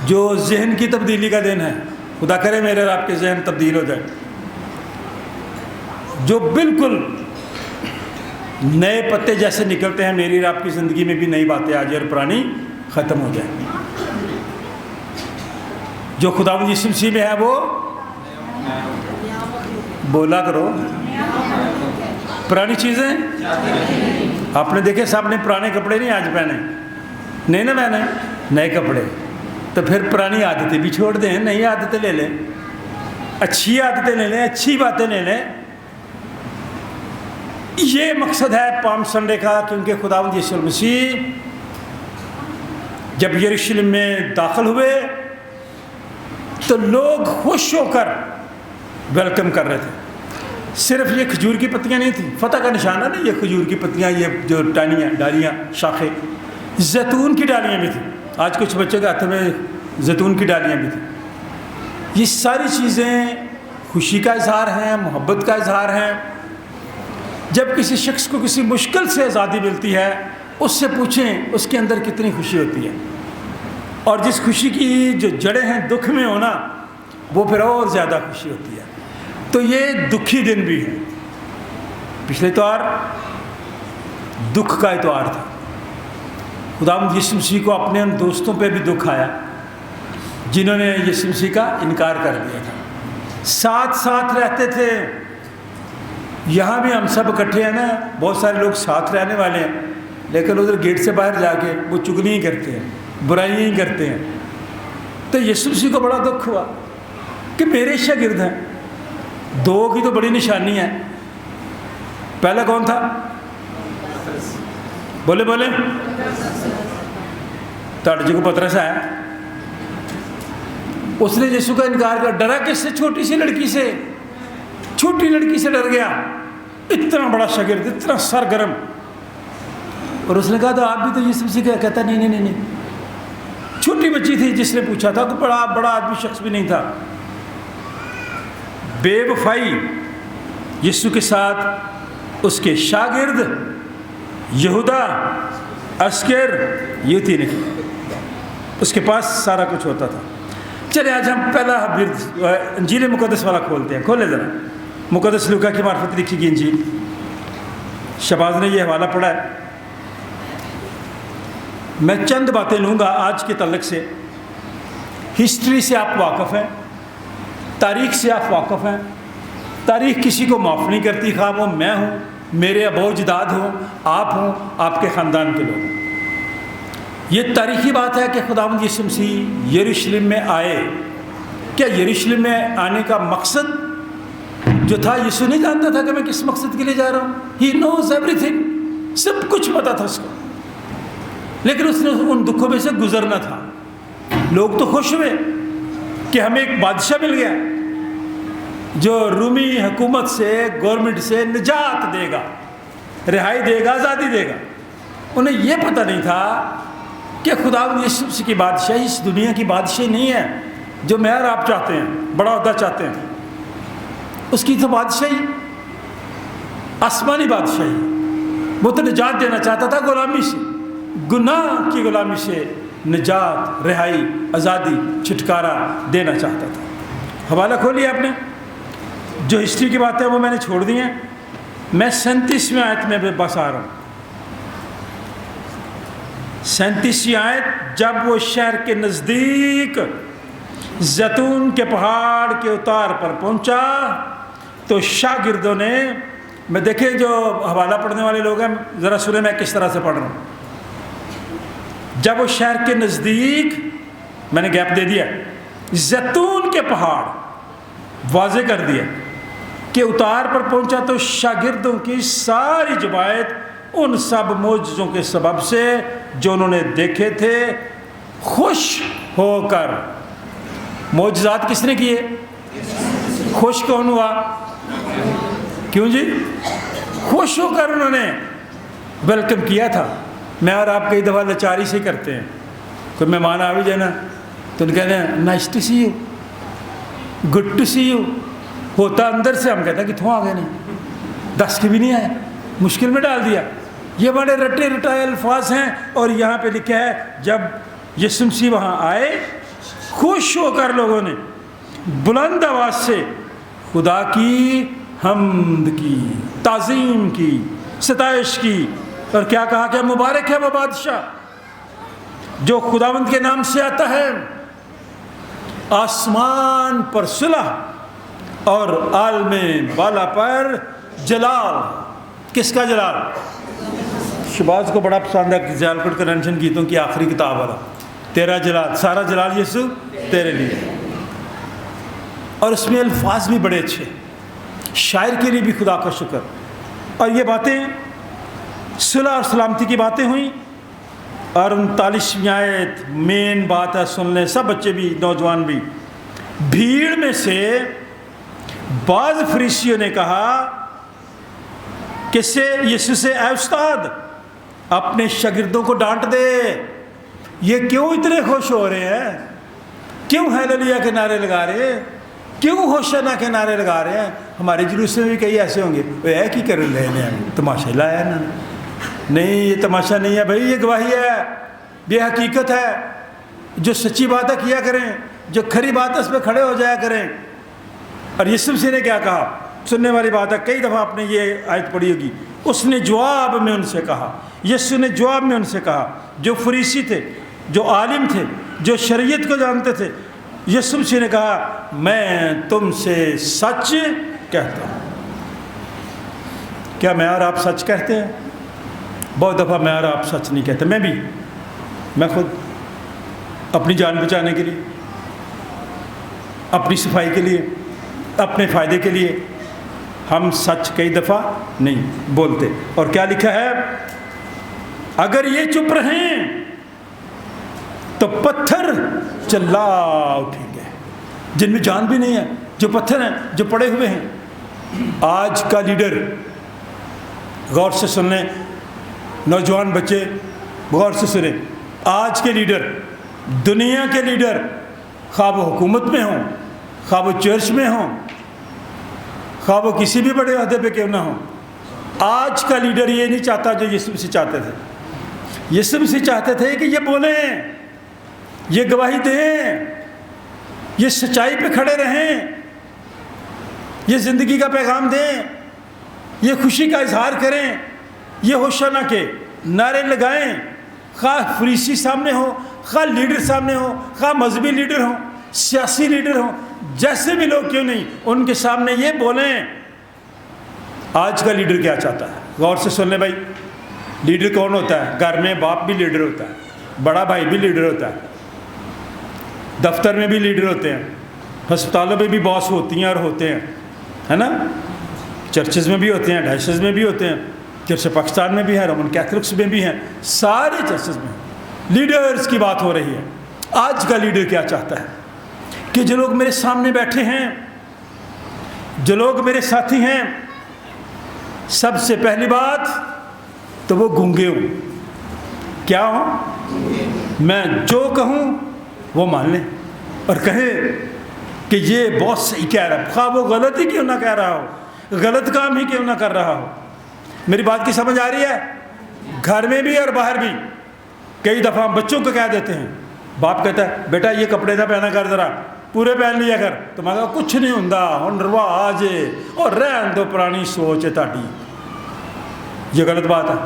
जो जहन की तब्दीली का दिन है, खुदा करे मेरे और आपके जहन तब्दील हो जाए, जो बिल्कुल नए पत्ते जैसे निकलते हैं, मेरी और आपकी ज़िंदगी में भी नई बातें आ जाए और पुरानी ख़त्म हो जाए। जो खुदावंद यीशु मसीह में है वो बोला करो, पुरानी चीज़ें आपने देखे, साहब ने पुराने कपड़े नहीं आज पहने, नहीं ना पहने नए कपड़े, तो फिर पुरानी आदतें भी छोड़ दें, नई आदतें ले लें, अच्छी आदतें ले लें, अच्छी बातें ले लें। ये मकसद है पाम संडे का, क्योंकि खुदावंद यीशु मसीह जब यरूशलेम में दाखिल हुए तो लोग खुश होकर वेलकम कर रहे थे। सिर्फ ये खजूर की पत्तियां नहीं थी, फतह का निशाना नहीं, ये खजूर की पत्तियां, ये जो टानियाँ, डालियाँ, शाखें, जैतून की डालियाँ भी थी। आज कुछ बच्चों के हाथ में जैतून की डालियाँ भी थी। ये सारी चीज़ें खुशी का इजहार हैं, मोहब्बत का इजहार हैं। जब किसी शख्स को किसी मुश्किल से आज़ादी मिलती है, उससे पूछें उसके अंदर कितनी खुशी होती है, और जिस खुशी की जो जड़ें हैं दुख में होना, वो फिर और ज़्यादा खुशी होती है। तो ये दुखी दिन भी है। पिछले इतवार दुख का इतवार था। खुदावंद यीशु मसीह को अपने उन दोस्तों पे भी दुख आया जिन्होंने यीशु मसीह का इनकार कर दिया था। साथ साथ रहते थे, यहाँ भी हम सब इकट्ठे हैं ना, बहुत सारे लोग साथ रहने वाले हैं, लेकिन उधर गेट से बाहर जाके वो चुगली ही करते हैं, बुराइयाँ ही करते हैं। तो यीशु मसीह को बड़ा दुख हुआ कि मेरे शागिर्द हैं। दो की तो बड़ी निशानी है। पहला कौन था? बोले बोले ताड़ जी को पतरस है। उसने यीशु का इनकार कर, डरा किससे? छोटी सी लड़की से, छोटी लड़की से डर गया। इतना बड़ा शागिर्द, इतना सरगर्म। और उसने कहा तो आप भी तो यीशु मसीह का? कहता नहीं नहीं नहीं, छोटी बच्ची थी जिसने पूछा था, कोई बड़ा आदमी शख्स भी नहीं था। बेवफाई यीशु के साथ उसके शागिर्द यहूदा, अस्कर, ये तीन, उसके पास सारा कुछ होता था। चले आज हम पहला इंजील मुकद्दस वाला खोलते हैं। खोले ज़रा, मुकद्दस लूका की मार्फत लिखी गई इंजील। शबाज ने ये हवाला पढ़ा है। मैं चंद बातें लूँगा आज के तल्लक से। हिस्ट्री से आप वाक़फ़ हैं, तारीख़ से आप वाक़फ़ हैं। तारीख़ किसी को माफ़ नहीं करती, खा वो मैं हूँ, मेरे अबोजदाद हों, आप हों, आपके ख़ानदान के लोग। ये तारीख़ी बात है कि खुदावंद यीशु मसीह यरूशलेम में आए। क्या यरूशलेम में आने का मकसद जो था, यीशु नहीं जानता था कि मैं किस मकसद के लिए जा रहा हूँ। ही नोज़ एवरीथिंग, सब कुछ पता था उसको, लेकिन उसने उन दुखों में से गुजरना था। लोग तो खुश हुए कि हमें एक बादशाह मिल गया जो रूमी हुकूमत से, गवर्नमेंट से निजात देगा, रिहाई देगा, आज़ादी देगा। उन्हें यह पता नहीं था कि खुदावंद यीशु मसीह की बादशाही इस दुनिया की बादशाही नहीं है जो मैं और आप चाहते हैं, बड़ा ओहदा चाहते हैं। उसकी तो बादशाही आसमानी बादशाही। वो तो निजात देना चाहता था गुलामी से, गुनाह की गुलामी से निजात, रिहाई, आज़ादी, छुटकारा देना चाहता था। हवाला खोलिए आपने। जो हिस्ट्री की बातें वो मैंने छोड़ दी हैं। मैं 37वें आयत में बस आ रहा हूँ। 37वीं आयत, जब वो शहर के नज़दीक जैतून के पहाड़ के उतार पर पहुँचा तो शागिर्दों ने, मैं देखें जो हवाला पढ़ने वाले लोग हैं ज़रा सुने मैं किस तरह से पढ़ रहा हूँ। जब वो शहर के नज़दीक, मैंने गैप दे दिया, जैतून के पहाड़ वाज़े कर दिया कि उतार पर पहुंचा तो शागिर्दों की सारी जवायत उन सब मौजज़ों के सबब से जो उन्होंने देखे थे खुश होकर। मौजज़ात किसने किए? खुश कौन हुआ? क्यों जी? खुश होकर उन्होंने वेलकम किया था। मैं और आप कई दफ़ा लाचारी से करते हैं, कोई मेहमान आ भी जाए ना तो उन्हें कहते हैं nice to see you, good to see you. होता अंदर से हम कहते हैं कि कितों आ गए नहीं, 10 के भी नहीं आए, मुश्किल में डाल दिया। ये बड़े रटे रटाए अल्फाज हैं। और यहाँ पे लिखा है जब यीशु मसीह वहाँ आए, खुश होकर लोगों ने बुलंद आवाज़ से खुदा की हम्द की, ताज़ीम की, सताइश की। और क्या कहा कि मुबारक है वो बादशाह जो खुदावंद के नाम से आता है। आसमान पर सुलह और आलम बाला पर जलाल। किसका जलाल? शहबाज को बड़ा पसंद है ज़ियालकोट कन्वेंशन गीतों की आखिरी किताब वाला, तेरा जलाल, सारा जलाल यीशु तेरे लिए। और उसमें अल्फाज भी बड़े अच्छे, शायर के लिए भी खुदा का शुक्र। और ये बातें सुलह और सलामती की बातें हुई। और 39वीं आयत मेन बात है, सुन लें सब बच्चे भी नौजवान भी। भीड़ में से बाज़ फरीसियों ने कहा किससे? यीशु से, ऐ उस्ताद अपने शागिर्दों को डांट दे, ये क्यों इतने खुश हो रहे हैं, क्यों हालेलुया के नारे लगा रहे हैं, क्यों होशाना के नारे लगा रहे हैं। हमारे जुलूस में भी कई ऐसे होंगे, वे है कि कर रहे हैं, तमाशा लाया इन्होंने। नहीं, ये तमाशा नहीं है भाई, ये गवाही है, ये हकीकत है। जो सच्ची बात है किया करें, जो खरी बात है उस पर खड़े हो जाया करें। और यीशु मसीह ने क्या कहा? सुनने वाली बात है, कई दफ़ा आपने ये आयत पढ़ी होगी। उसने जवाब में उनसे कहा, यीशु ने जवाब में उनसे कहा, जो फरीसी थे, जो आलिम थे, जो शरीयत को जानते थे, यीशु मसीह ने कहा मैं तुमसे सच कहता हूँ। क्या मैं और आप सच कहते हैं? बहुत दफ़ा मैं और आप सच नहीं कहते। मैं खुद अपनी जान बचाने के लिए, अपनी सफाई के लिए, अपने फ़ायदे के लिए हम सच कई दफ़ा नहीं बोलते। और क्या लिखा है? अगर ये चुप रहें तो पत्थर चिल्ला उठेंगे। जिनमें जान भी नहीं है, जो पत्थर हैं, जो पड़े हुए हैं। आज का लीडर, गौर से सुन लें नौजवान बच्चे, गौर से सुने, आज के लीडर, दुनिया के लीडर, खा वो हुकूमत में हों, खा वो चर्च में हों, खा वो किसी भी बड़े अहदे पे क्यों ना हो, आज का लीडर ये नहीं चाहता जो यीशु मसीह चाहते थे। यीशु मसीह चाहते थे कि ये बोलें, ये गवाही दें, ये सच्चाई पे खड़े रहें, ये ज़िंदगी का पैगाम दें, ये खुशी का इजहार करें, ये होशाना के नारे लगाएं। खा फरीसी सामने हो, खा लीडर सामने हो, खा मजहबी लीडर हो, सियासी लीडर हो, जैसे भी लोग क्यों नहीं, उनके सामने ये बोलें। आज का लीडर क्या चाहता है? गौर से सुन ले भाई। लीडर कौन होता है? घर में बाप भी लीडर होता है, बड़ा भाई भी लीडर होता है, दफ्तर में भी लीडर होते हैं, अस्पतालों में भी बॉस होती हैं और होते हैं, है ना। चर्चेज़ में भी होते हैं, डायसेस में भी होते हैं, चर्च पाकिस्तान में भी है, रोमन कैथलिक्स में भी हैं, सारे चर्चेज़ में लीडर्स की बात हो रही है। आज का लीडर क्या चाहता है कि जो लोग मेरे सामने बैठे हैं, जो लोग मेरे साथी हैं, सबसे पहली बात तो वो गूंगे हों। क्या हो? मैं जो कहूँ वो मान लें और कहे कि ये बहुत सही कह रहा है, खा वो गलत ही क्यों ना कह रहा हो, गलत काम ही क्यों ना कर रहा हो। मेरी बात की समझ आ रही है? घर में भी और बाहर भी कई दफ़ा हम बच्चों को कह देते हैं, बाप कहता है बेटा ये कपड़े ना पहना कर, ज़रा पूरे पहन लिया कर, तो मैं कहा कुछ नहीं होंदा, हुण रिवाज है और रहन दो, पुरानी सोच है ताड़ी। ये गलत बात है।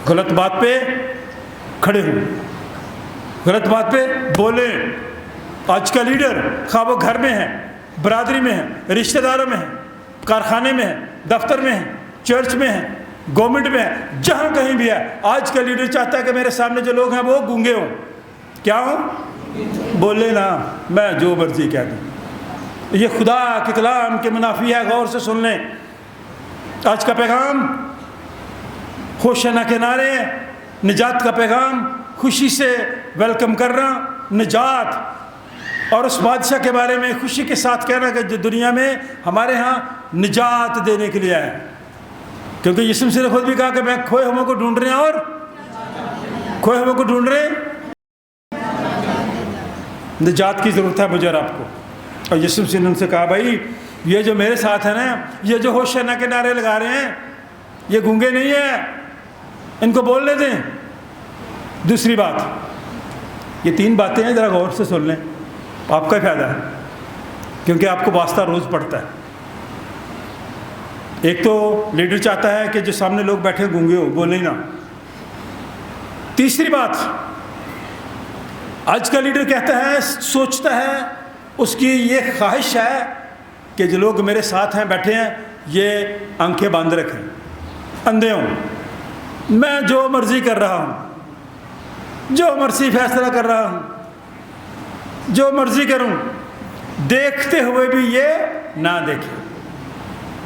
गलत बात पे खड़े हों, गलत बात पे बोले। आज का लीडर खा वो घर में है, बरादरी में है, रिश्तेदारों में है, कारखाने में है, दफ्तर में है, चर्च में है, गवर्नमेंट में है, जहाँ कहीं भी है, आज का लीडर चाहता है कि मेरे सामने जो लोग हैं वो गूंगे हों। क्या हो? बोले ना, मैं जो मर्जी कह दूँ। ये खुदा के कलाम के मुनाफी है। गौर से सुन लें। आज का पैगाम होशाना के नारे, निजात का पैगाम, खुशी से वेलकम करना, निजात, और उस बादशाह के बारे में खुशी के साथ कहना कि जो दुनिया में हमारे यहाँ निजात देने के लिए आया। क्योंकि यीशु मसीह ने खुद भी कहा कि मैं खोए हुओं को ढूंढ रहे हैं और खोए हुओं को ढूंढ रहे निजात की ज़रूरत है मुझे और आपको। और यीशु मसीह ने उनसे कहा, भाई ये जो मेरे साथ है ना, ये जो होशाना के नारे लगा रहे हैं, ये गूंगे नहीं हैं, इनको बोलने दें। दूसरी बात, ये 3 बातें हैं, ज़रा गौर से सुन लें, आपका ही फ़ायदा है, क्योंकि आपको वास्ता रोज़ पड़ता है। एक तो लीडर चाहता है कि जो सामने लोग बैठे गूंगे हो, बोले ही ना। तीसरी बात, आज का लीडर कहता है, सोचता है, उसकी ये ख्वाहिश है कि जो लोग मेरे साथ हैं, बैठे हैं, ये आंखें बंद रखें, अंधे हों, मैं जो मर्ज़ी कर रहा हूँ, जो मर्ज़ी फैसला कर रहा हूँ, जो मर्ज़ी करूँ, देखते हुए भी ये ना देखें।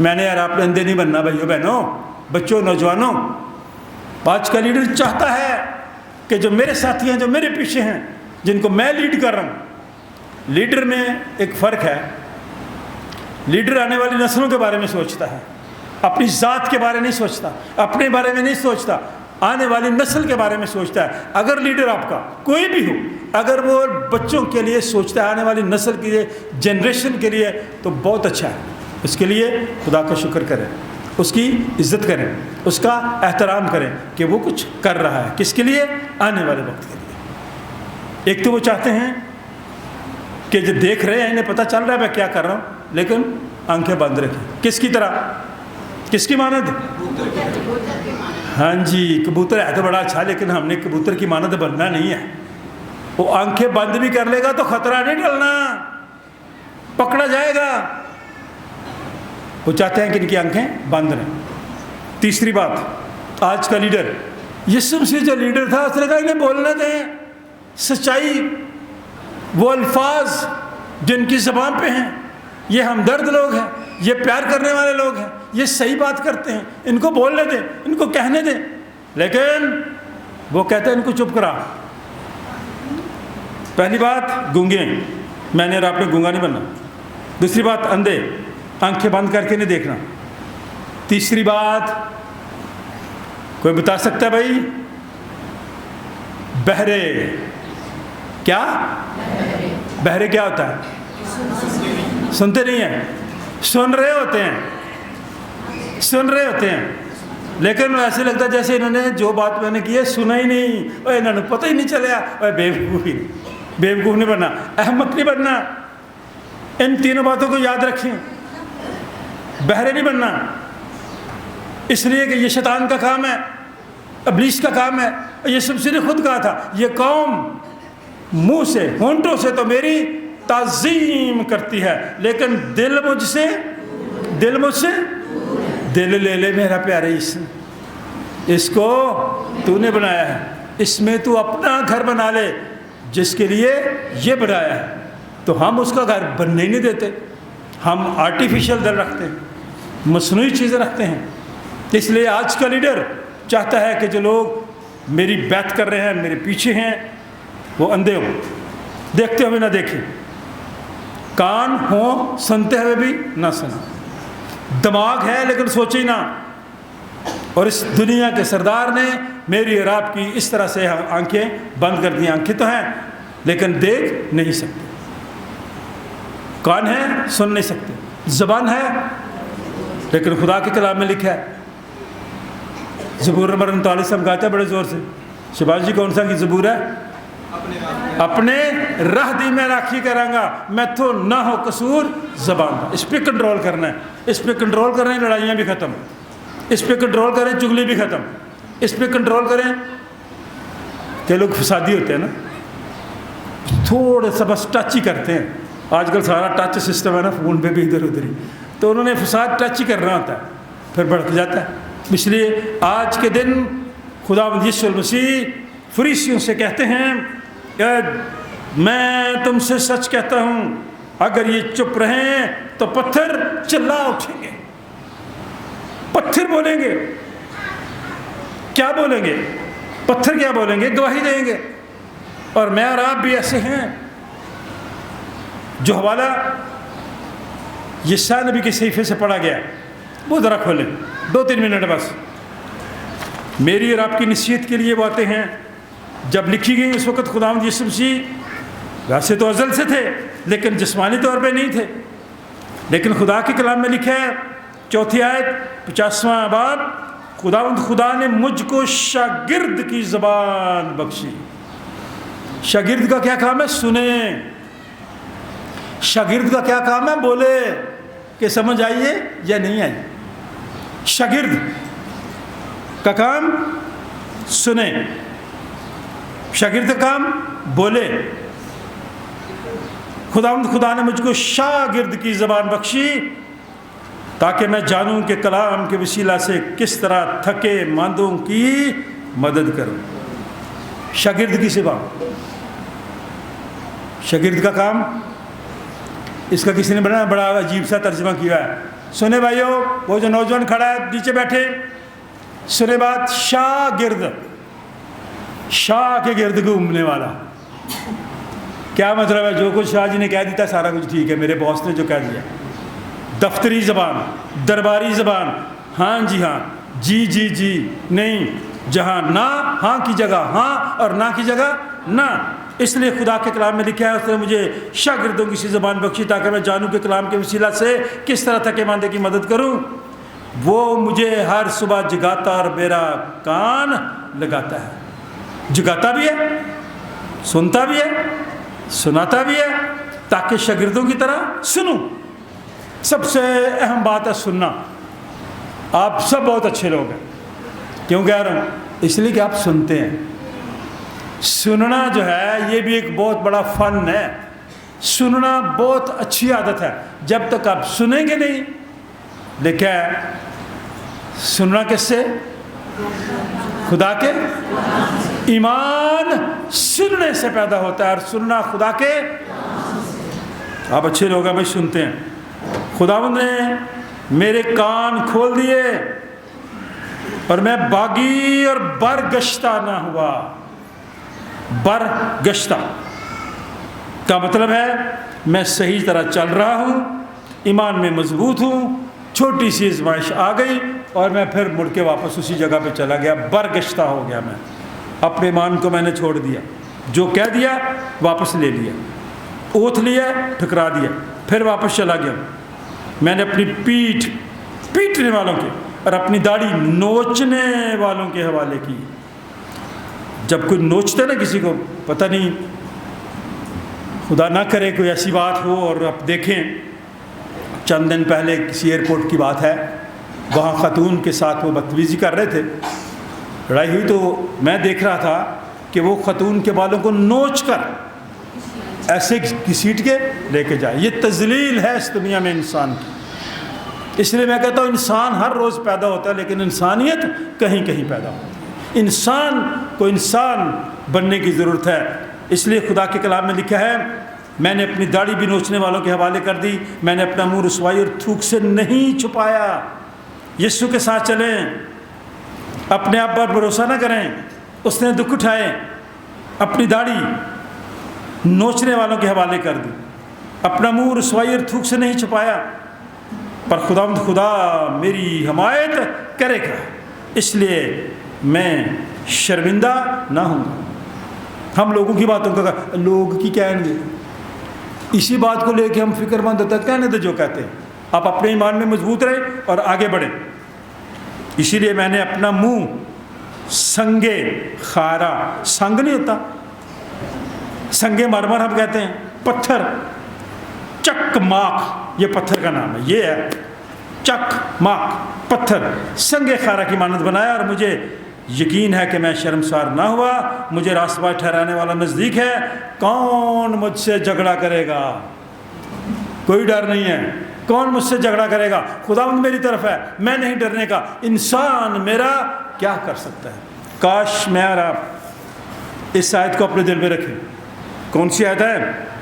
मैंने यार आपने अंधे नहीं बनना भाइयों बहनों, बच्चों, नौजवानों। आज का लीडर चाहता है कि जो मेरे साथी हैं, जो मेरे पीछे हैं, जिनको मैं लीड कर रहा हूँ। लीडर में एक फ़र्क है, लीडर आने वाली नस्लों के बारे में सोचता है, अपनी ज़ात के बारे में नहीं सोचता, अपने बारे में नहीं सोचता, आने वाली नस्ल के बारे में सोचता है। अगर लीडर आपका कोई भी हो, अगर वो बच्चों के लिए सोचता है, आने वाली नस्ल के लिए, जनरेशन के लिए, तो बहुत अच्छा है। उसके लिए खुदा का शुक्र करें, उसकी इज़्ज़त करें, उसका एहतराम करें कि वो कुछ कर रहा है, किसके लिए? आने वाले वक्त के लिए। एक तो वो चाहते हैं कि जो देख रहे हैं, इन्हें पता चल रहा है मैं क्या कर रहा हूँ, लेकिन आंखें बंद रखें। किसकी तरह? किसकी मानद? हाँ जी, कबूतर है तो बड़ा अच्छा, लेकिन हमने कबूतर की मानद बनना नहीं है। वो आंखें बंद भी कर लेगा तो खतरा नहीं टलना, पकड़ा जाएगा। वो चाहते हैं कि इनकी आंखें बंद रहें। तीसरी बात, आज का लीडर, यीशु मसीह जो लीडर था, उसने कहा इन्हें बोलने दें सच्चाई, वो अल्फाज जिनकी ज़बान पे हैं, ये हमदर्द लोग हैं, ये प्यार करने वाले लोग हैं, ये सही बात करते हैं, इनको बोलने दें, इनको कहने दें। लेकिन वो कहते हैं इनको चुप करा। पहली बात, गूंगे, मैंने और आपने गूंगा नहीं बनना। दूसरी बात, अंधे, आंखें बंद करके नहीं देखना। तीसरी बात, कोई बता सकता है भाई? बहरे। क्या बहरे क्या होता है? सुनते नहीं हैं, सुन रहे होते हैं, सुन रहे होते हैं, लेकिन ऐसे लगता है जैसे इन्होंने जो बात मैंने की है सुना ही नहीं, और इन्होंने पता ही नहीं चला। और बेवकूफ़ नहीं बनना, अहमक नहीं बनना। इन तीनों बातों को याद रखें, बहरे नहीं बनना, इसलिए कि ये शैतान का काम है, इब्लीस का काम है। ये सबसे ने खुद कहा था, ये कौम मुंह से, होंठों से तो मेरी ताज़ीम करती है, लेकिन दिल मुझसे, दिल मुझसे, दिल ले ले मेरा प्यारे, इसको तूने बनाया है, इसमें तू अपना घर बना ले जिसके लिए ये बनाया है। तो हम उसका घर बनने ही नहीं देते, हम आर्टिफिशियल दिल रखते हैं, मसनूई चीज़ें रखते हैं। इसलिए आज का लीडर चाहता है कि जो लोग मेरी बात कर रहे हैं, मेरे पीछे हैं, वो अंधे हों, देखते हुए ना देखें, कान हों सुनते हुए भी ना सुना, दिमाग है लेकिन सोचे ही ना। और इस दुनिया के सरदार ने मेरी और आपकी इस तरह से आंखें बंद कर दी। आंखें तो हैं लेकिन देख नहीं सकते, कान है सुन नहीं सकते, ज़बान है लेकिन खुदा के कलाम में लिखा है, ज़बूर नंबर 39 हम गाते हैं बड़े ज़ोर से। शिबाज जी कौन सा की ज़बूर है? अपने राह दी मैं राखी करांगा, मैं तो ना हो कसूर ज़बान। इस पर कंट्रोल करना है, इस पर कंट्रोल करें, लड़ाइयाँ भी ख़त्म, इस पर कंट्रोल करें, चुगली भी ख़त्म, इस पर कंट्रोल करें। के लोग फसादी होते हैं ना, थोड़ा सा बस टच ही करते हैं, आजकल सारा टच सिस्टम है ना, फ़ोन पे भी इधर उधर ही, तो उन्होंने फसाद टच ही करना होता है, फिर भड़क जाता है। इसलिए आज के दिन खुदावंद यीशु मसीह फरीसियों से कहते हैं, मैं तुमसे सच कहता हूँ, अगर ये चुप रहें तो पत्थर चिल्ला उठेंगे। पत्थर बोलेंगे, क्या बोलेंगे? पत्थर क्या बोलेंगे? गवाही देंगे। और मैं और आप भी ऐसे हैं। जो हवाला यशायाह नबी के सहीफे से पढ़ा गया, वो ज़रा खोलें, 2-3 मिनट बस। मेरी और आपकी नसीहत के लिए बातें हैं। जब लिखी गई उस वक़्त खुदावंद यीशु मसीह वैसे तो अज़ल से थे लेकिन जिस्मानी तौर पे नहीं थे। लेकिन खुदा के कलाम में लिखा है 4 आयत 50वां बाब, खुदा ने मुझको शागिर्द की ज़बान बख्शी। शागिर्द का क्या काम है? सुने। शागिर्द का क्या काम है? बोले कि समझ आइए या नहीं आई। शागिर्द का काम सुने, शागिर्द का काम बोले। खुदा ने मुझको शागिर्द की ज़बान बख्शी ताकि मैं जानूं कि कलाम के वसीला से किस तरह थके मांदों की मदद करूं। शागिर्द की सेवा, शागिर्द का काम, इसका किसी ने बड़ा अजीब सा तर्जुमा किया है। सुने भाइयों, वो जो नौजवान खड़ा है नीचे बैठे, सुने बात, शागिर्द, शाह के गिर्द घूमने वाला। क्या मतलब है? जो कुछ शाह जी ने कह दिया सारा कुछ ठीक है, मेरे बॉस ने जो कह दिया। दफ्तरी ज़बान, दरबारी ज़बान, हाँ जी हाँ, जी जी जी नहीं, जहाँ ना हाँ की जगह हाँ और ना की जगह ना। इसलिए खुदा के कलाम में लिखा है उसने मुझे शागिर्दों की सी ज़बान बख्शी ताकि मैं जानूं कि कलाम के वसीला से किस तरह थके मांदे की मदद करूं। वो मुझे हर सुबह जगाता और मेरा कान लगाता है। जगाता भी है, सुनता भी है, सुनाता भी है ताकि शागिर्दों की तरह सुनूं। सबसे अहम बात है सुनना। आप सब बहुत अच्छे लोग हैं। क्यों कह रहा हूँ? इसलिए कि आप सुनते हैं। सुनना जो है ये भी एक बहुत बड़ा फ़न है। सुनना बहुत अच्छी आदत है। जब तक आप सुनेंगे नहीं, लिखा है सुनना किससे? खुदा के। ईमान सुनने से पैदा होता है और सुनना खुदा के। आप अच्छे लोग हैं भाई, सुनते हैं। खुदावंद ने मेरे कान खोल दिए और मैं बागी और बरगश्ता ना हुआ। बरगश्ता का मतलब है मैं सही तरह चल रहा हूँ, ईमान में मजबूत हूँ। छोटी सी आजमाइश आ गई और मैं फिर मुड़ के वापस उसी जगह पे चला गया। बरगश्ता हो गया मैं। अपने ईमान को मैंने छोड़ दिया, जो कह दिया वापस ले लिया, ओथ लिया ठुकरा दिया, फिर वापस चला गया। मैंने अपनी पीठ पीटने वालों के और अपनी दाढ़ी नोचने वालों के हवाले की। जब कोई नोचते ना किसी को, पता नहीं, खुदा ना करे कोई ऐसी बात हो। और आप देखें, चंद दिन पहले किसी एयरपोर्ट की बात है, वहाँ खातून के साथ वो बदतमीज़ी कर रहे थे, लड़ाई हुई। तो मैं देख रहा था कि वो खातून के बालों को नोच कर ऐसे घसीट के लेके जाए। ये तज़लील है इस दुनिया में इंसान की। इसलिए मैं कहता हूँ इंसान हर रोज़ पैदा होता है, लेकिन इंसानियत कहीं कहीं पैदा होती है। इंसान को इंसान बनने की ज़रूरत है। इसलिए खुदा के कलाम में लिखा है, मैंने अपनी दाढ़ी भी नोचने वालों के हवाले कर दी, मैंने अपना मुँह रुसवाई और थूक से नहीं छुपाया। यीशु के साथ चलें, अपने आप पर भरोसा ना करें। उसने दुख उठाए, अपनी दाढ़ी नोचने वालों के हवाले कर दी, अपना मुंह रुसवाई और थूक से नहीं छुपाया। पर खुदा मेरी हमायत करेगा, इसलिए मैं शर्मिंदा ना हूँ। हम लोगों की बातों का, लोग की कहेंगे, इसी बात को लेके हम फिक्रमंद होते हैं। कहने दो जो कहते हैं, आप अपने ईमान में मजबूत रहें और आगे बढ़ें। इसीलिए मैंने अपना मुंह संगे खारा, संग नहीं होता, संगे मरमर हम कहते हैं, पत्थर, चकमाक ये पत्थर का नाम है, ये है चकमाक पत्थर, संगे खारा की मानद बनाया। और मुझे यकीन है कि मैं शर्मसार ना हुआ। मुझे रास्ता ठहराने वाला नज़दीक है। कौन मुझसे झगड़ा करेगा? कोई डर नहीं है। कौन मुझसे झगड़ा करेगा? खुदावंद मेरी तरफ है, मैं नहीं डरने का। इंसान मेरा क्या कर सकता है? काश मैं और आप इस आयत को अपने दिल में रखें। कौन सी आयत है?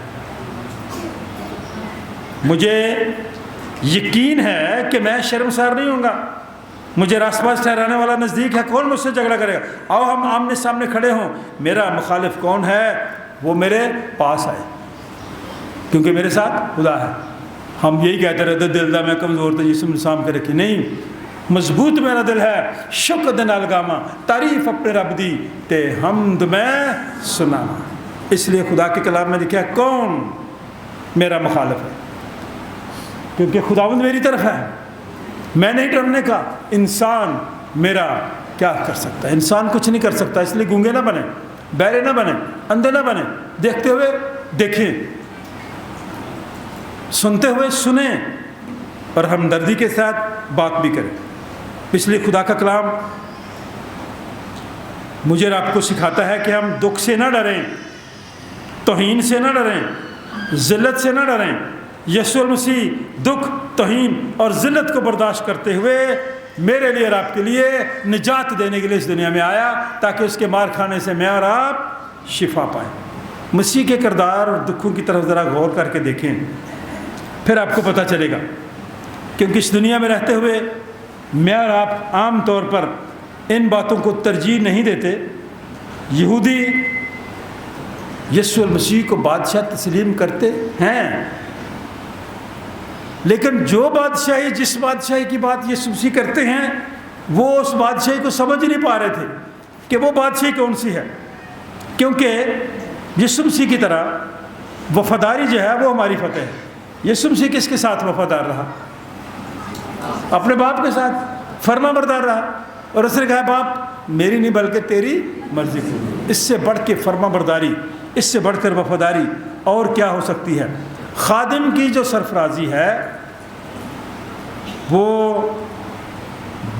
मुझे यकीन है कि मैं शर्मसार नहीं होऊंगा। मुझे रास्ता ठहराने वाला नज़दीक है। कौन मुझसे झगड़ा करेगा? आओ हम आमने सामने खड़े हों। मेरा मुखालिफ कौन है? वो मेरे पास आए, क्योंकि मेरे साथ खुदा है। हम यही कहते रहते, दिल दा मैं कमज़ोर तो जिस्म साम के रखी। नहीं, मजबूत मेरा दिल है। शुक्र दे नाल गावां, तारीफ अपने रब दी ते हमद मैं सुनावां। اس لیے خدا کے کلام میں لکھا ہے کون میرا مخالف ہے، کیونکہ خداوند میری طرف ہے، میں نہیں ڈرنے کا۔ انسان میرا کیا کر سکتا ہے؟ انسان کچھ نہیں کر سکتا، اس لیے گونگے نہ بنیں، بہرے نہ بنیں، اندھے نہ بنیں، دیکھتے ہوئے دیکھیں، سنتے ہوئے سنیں اور ہمدردی کے ساتھ بات بھی کریں۔ اس لیے خدا کا کلام مجھے اور آپ کو سکھاتا ہے کہ ہم دکھ سے نہ ڈریں، توہین سے نہ ڈریں، ذلت سے نہ ڈریں۔ یسوع المسیح دکھ، توہین اور ذلت کو برداشت کرتے ہوئے میرے لیے اور آپ کے لیے نجات دینے کے لیے اس دنیا میں آیا، تاکہ اس کے مار کھانے سے میں اور آپ شفا پائیں۔ مسیح کے کردار اور دکھوں کی طرف ذرا غور کر کے دیکھیں، پھر آپ کو پتہ چلے گا۔ کیونکہ اس دنیا میں رہتے ہوئے میں اور آپ عام طور پر ان باتوں کو ترجیح نہیں دیتے۔ یہودی یسوع المسیح کو بادشاہ تسلیم کرتے ہیں، لیکن جو بادشاہی، جس بادشاہی کی بات یسوع مسیح کرتے ہیں، وہ اس بادشاہی کو سمجھ نہیں پا رہے تھے کہ وہ بادشاہی کون سی ہے، کیونکہ یسوع مسیح کی طرح وفاداری جو ہے وہ ہماری فتح ہے۔ یسوع مسیح کس کے ساتھ وفادار رہا؟ اپنے باپ کے ساتھ فرما بردار رہا، اور اس نے کہا باپ میری نہیں بلکہ تیری مرضی کو۔ اس سے بڑھ کے فرما برداری، اس سے بڑھ کر وفاداری اور کیا ہو سکتی ہے؟ خادم کی جو سرفرازی ہے وہ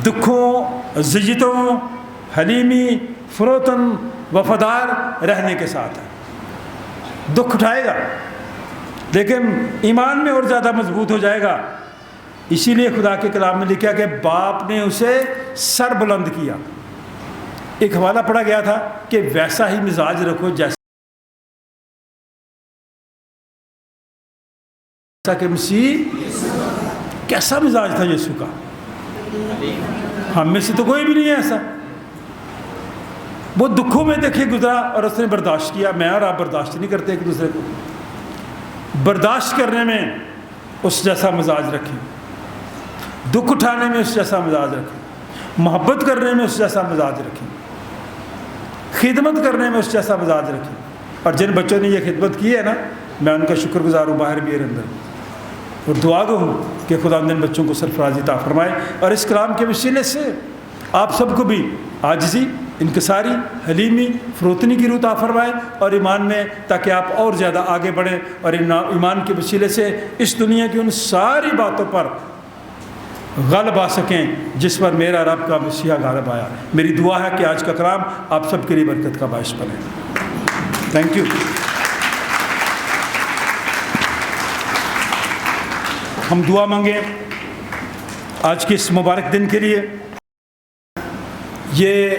دکھوں، ذلتوں، حلیمی، فروتن، وفادار رہنے کے ساتھ ہے۔ دکھ اٹھائے گا لیکن ایمان میں اور زیادہ مضبوط ہو جائے گا۔ اسی لیے خدا کے کلام میں لکھا کہ باپ نے اسے سر بلند کیا۔ ایک حوالہ پڑھا گیا تھا کہ ویسا ہی مزاج رکھو جیسا کہ مسیح، کیسا مزاج تھا یسوع کا؟ ہم میں سے تو کوئی بھی نہیں ہے ایسا۔ وہ دکھوں میں دیکھے گزرا اور اس نے برداشت کیا۔ میں اور آپ برداشت نہیں کرتے ایک دوسرے کو۔ برداشت کرنے میں اس جیسا مزاج رکھیں، دکھ اٹھانے میں اس جیسا مزاج رکھیں، محبت کرنے میں اس جیسا مزاج رکھیں، خدمت کرنے میں اس جیسا مزاج رکھیں۔ اور جن بچوں نے یہ خدمت کی ہے نا، میں ان کا شکر گزار ہوں، باہر بھی اور اندر، اور دعا گو ہوں کہ خدا ان بچوں کو سرفرازی عطا فرمائے، اور اس کلام کے وسیلے سے آپ سب کو بھی عاجزی، انکساری، حلیمی، فروتنی کی روح عطا فرمائے اور ایمان میں، تاکہ آپ اور زیادہ آگے بڑھیں اور ایمان کے وسیلے سے اس دنیا کی ان ساری باتوں پر غالب آ سکیں جس پر میرا اور آپ کا مسیحا غالب آیا۔ میری دعا ہے کہ آج کا کلام آپ سب کے لیے برکت کا باعث بنے۔ Thank you. ہم دعا مانگیں آج کے اس مبارک دن کے لیے۔ یہ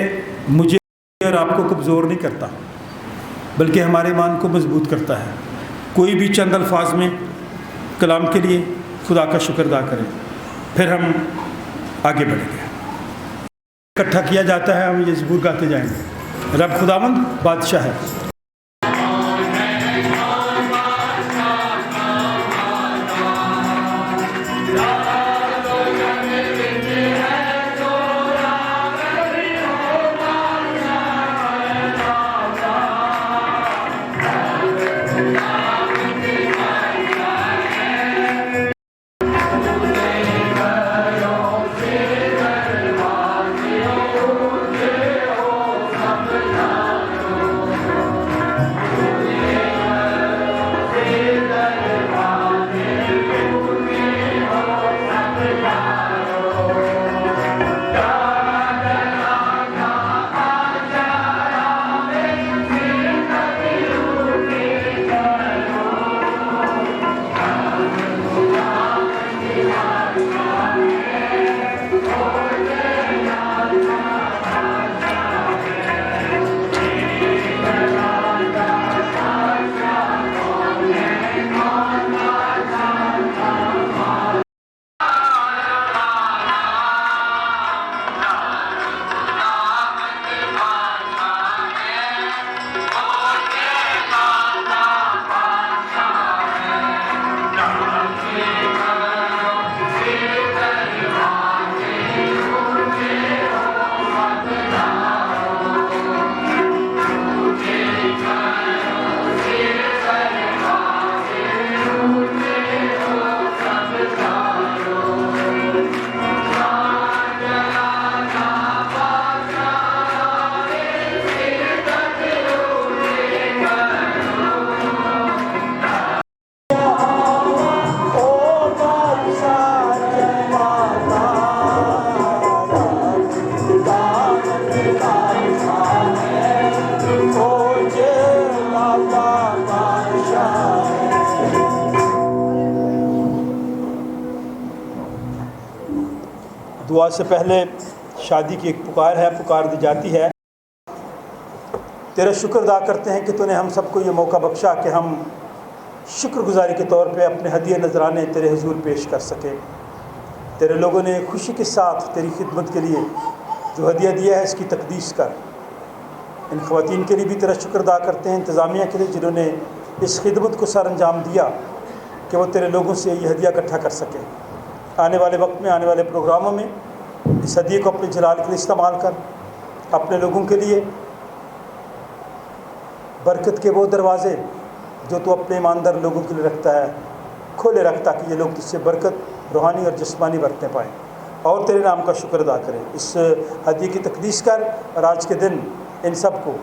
مجھے اور آپ کو کمزور نہیں کرتا، بلکہ ہمارے ایمان کو مضبوط کرتا ہے۔ کوئی بھی چند الفاظ میں کلام کے لیے خدا کا شکر ادا کریں، پھر ہم آگے بڑھیں گے۔ اکٹھا کیا جاتا ہے، ہم یہ ضبور گاتے جائیں گے۔ رب خداوند بادشاہ ہے۔ दुआ से पहले शादी की एक पुकार है, पुकार दी जाती है। तेरा शुक्र अदा करते हैं कि तूने हम सबको ये मौका बख्शा कि हम शुक्रगुजारी के तौर पे अपने हदिया नजराने तेरे हुजूर पेश कर सकें। तेरे लोगों ने खुशी के साथ तेरी खिदमत के लिए जो हदिया दिया है इसकी तकदीस कर। इन ख़वातीन के लिए भी तेरा शुक्र अदा करते हैं, इंतज़ामिया के लिए जिन्होंने इस खिदमत को सर अंजाम दिया कि वो तेरे लोगों से ये हदिया इकट्ठा कर सकें। आने वाले वक्त में, आने वाले प्रोग्रामों में इस हदिये को अपने जलाल के लिए इस्तेमाल कर, अपने लोगों के लिए बरकत के वो दरवाज़े जो तू अपने ईमानदार लोगों के लिए रखता है खोले रख, ताकि ये लोग तुझसे बरकत रूहानी और जिस्मानी बरतने पाएँ और तेरे नाम का शुक्र अदा करें। इस हदिये की तकदीस कर और आज के दिन इन सब को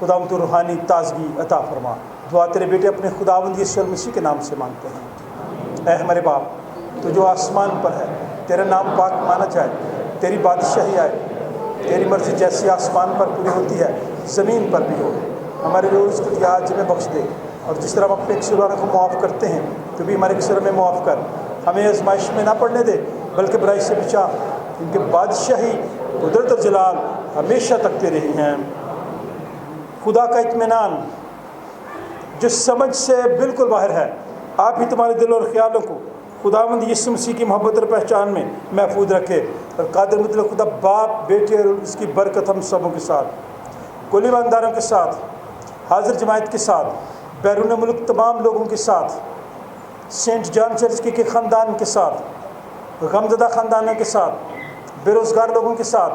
खुदावंद तू रूहानी ताजगी अता फरमा। दुआ तेरे बेटे अपने खुदावंद यीशु मसीह के नाम से मांगते हैं। ऐ हमारे बाप, तो जो आसमान पर है, तेरा नाम पाक माना जाए, तेरी बादशाही आए, तेरी मर्ज़ी जैसी आसमान पर पूरी होती है ज़मीन पर भी हो। हमारे रोज़ को आज हमें बख्श दे, और जिस तरह हम अपने कसूरवारों को माफ़ करते हैं तो भी हमारे कसूर में माफ़ कर। हमें आजमाइश में ना पड़ने दे, बल्कि बुराई से बचा, क्योंकि बादशाही कुदरत और जलाल हमेशा तक तेरे ही हैं। खुदा का इत्मीनान जो समझ से बिल्कुल बाहर है, आप ही तुम्हारे दिल और ख्यालों को खुदावंद यीशु मसीह की मोहब्बत और पहचान में महफूज रखे। और कादिर मुतलक खुदा बाप, बेटे और उसकी बरकत हम सबों के साथ, कुल ईमानदारों के साथ, हाजिर जमायत के साथ, बैरून मुल्क तमाम लोगों के साथ, सेंट जॉन चर्च के ख़ानदान के साथ, गमज़दा ख़ानदानों के साथ, बेरोज़गार लोगों के साथ,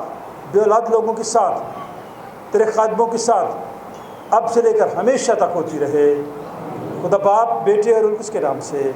बेऔलाद लोगों के साथ, तेरे खादमों के साथ अब से लेकर हमेशा तक होती रहे। खुदा बाप, बेटे और उसके नाम से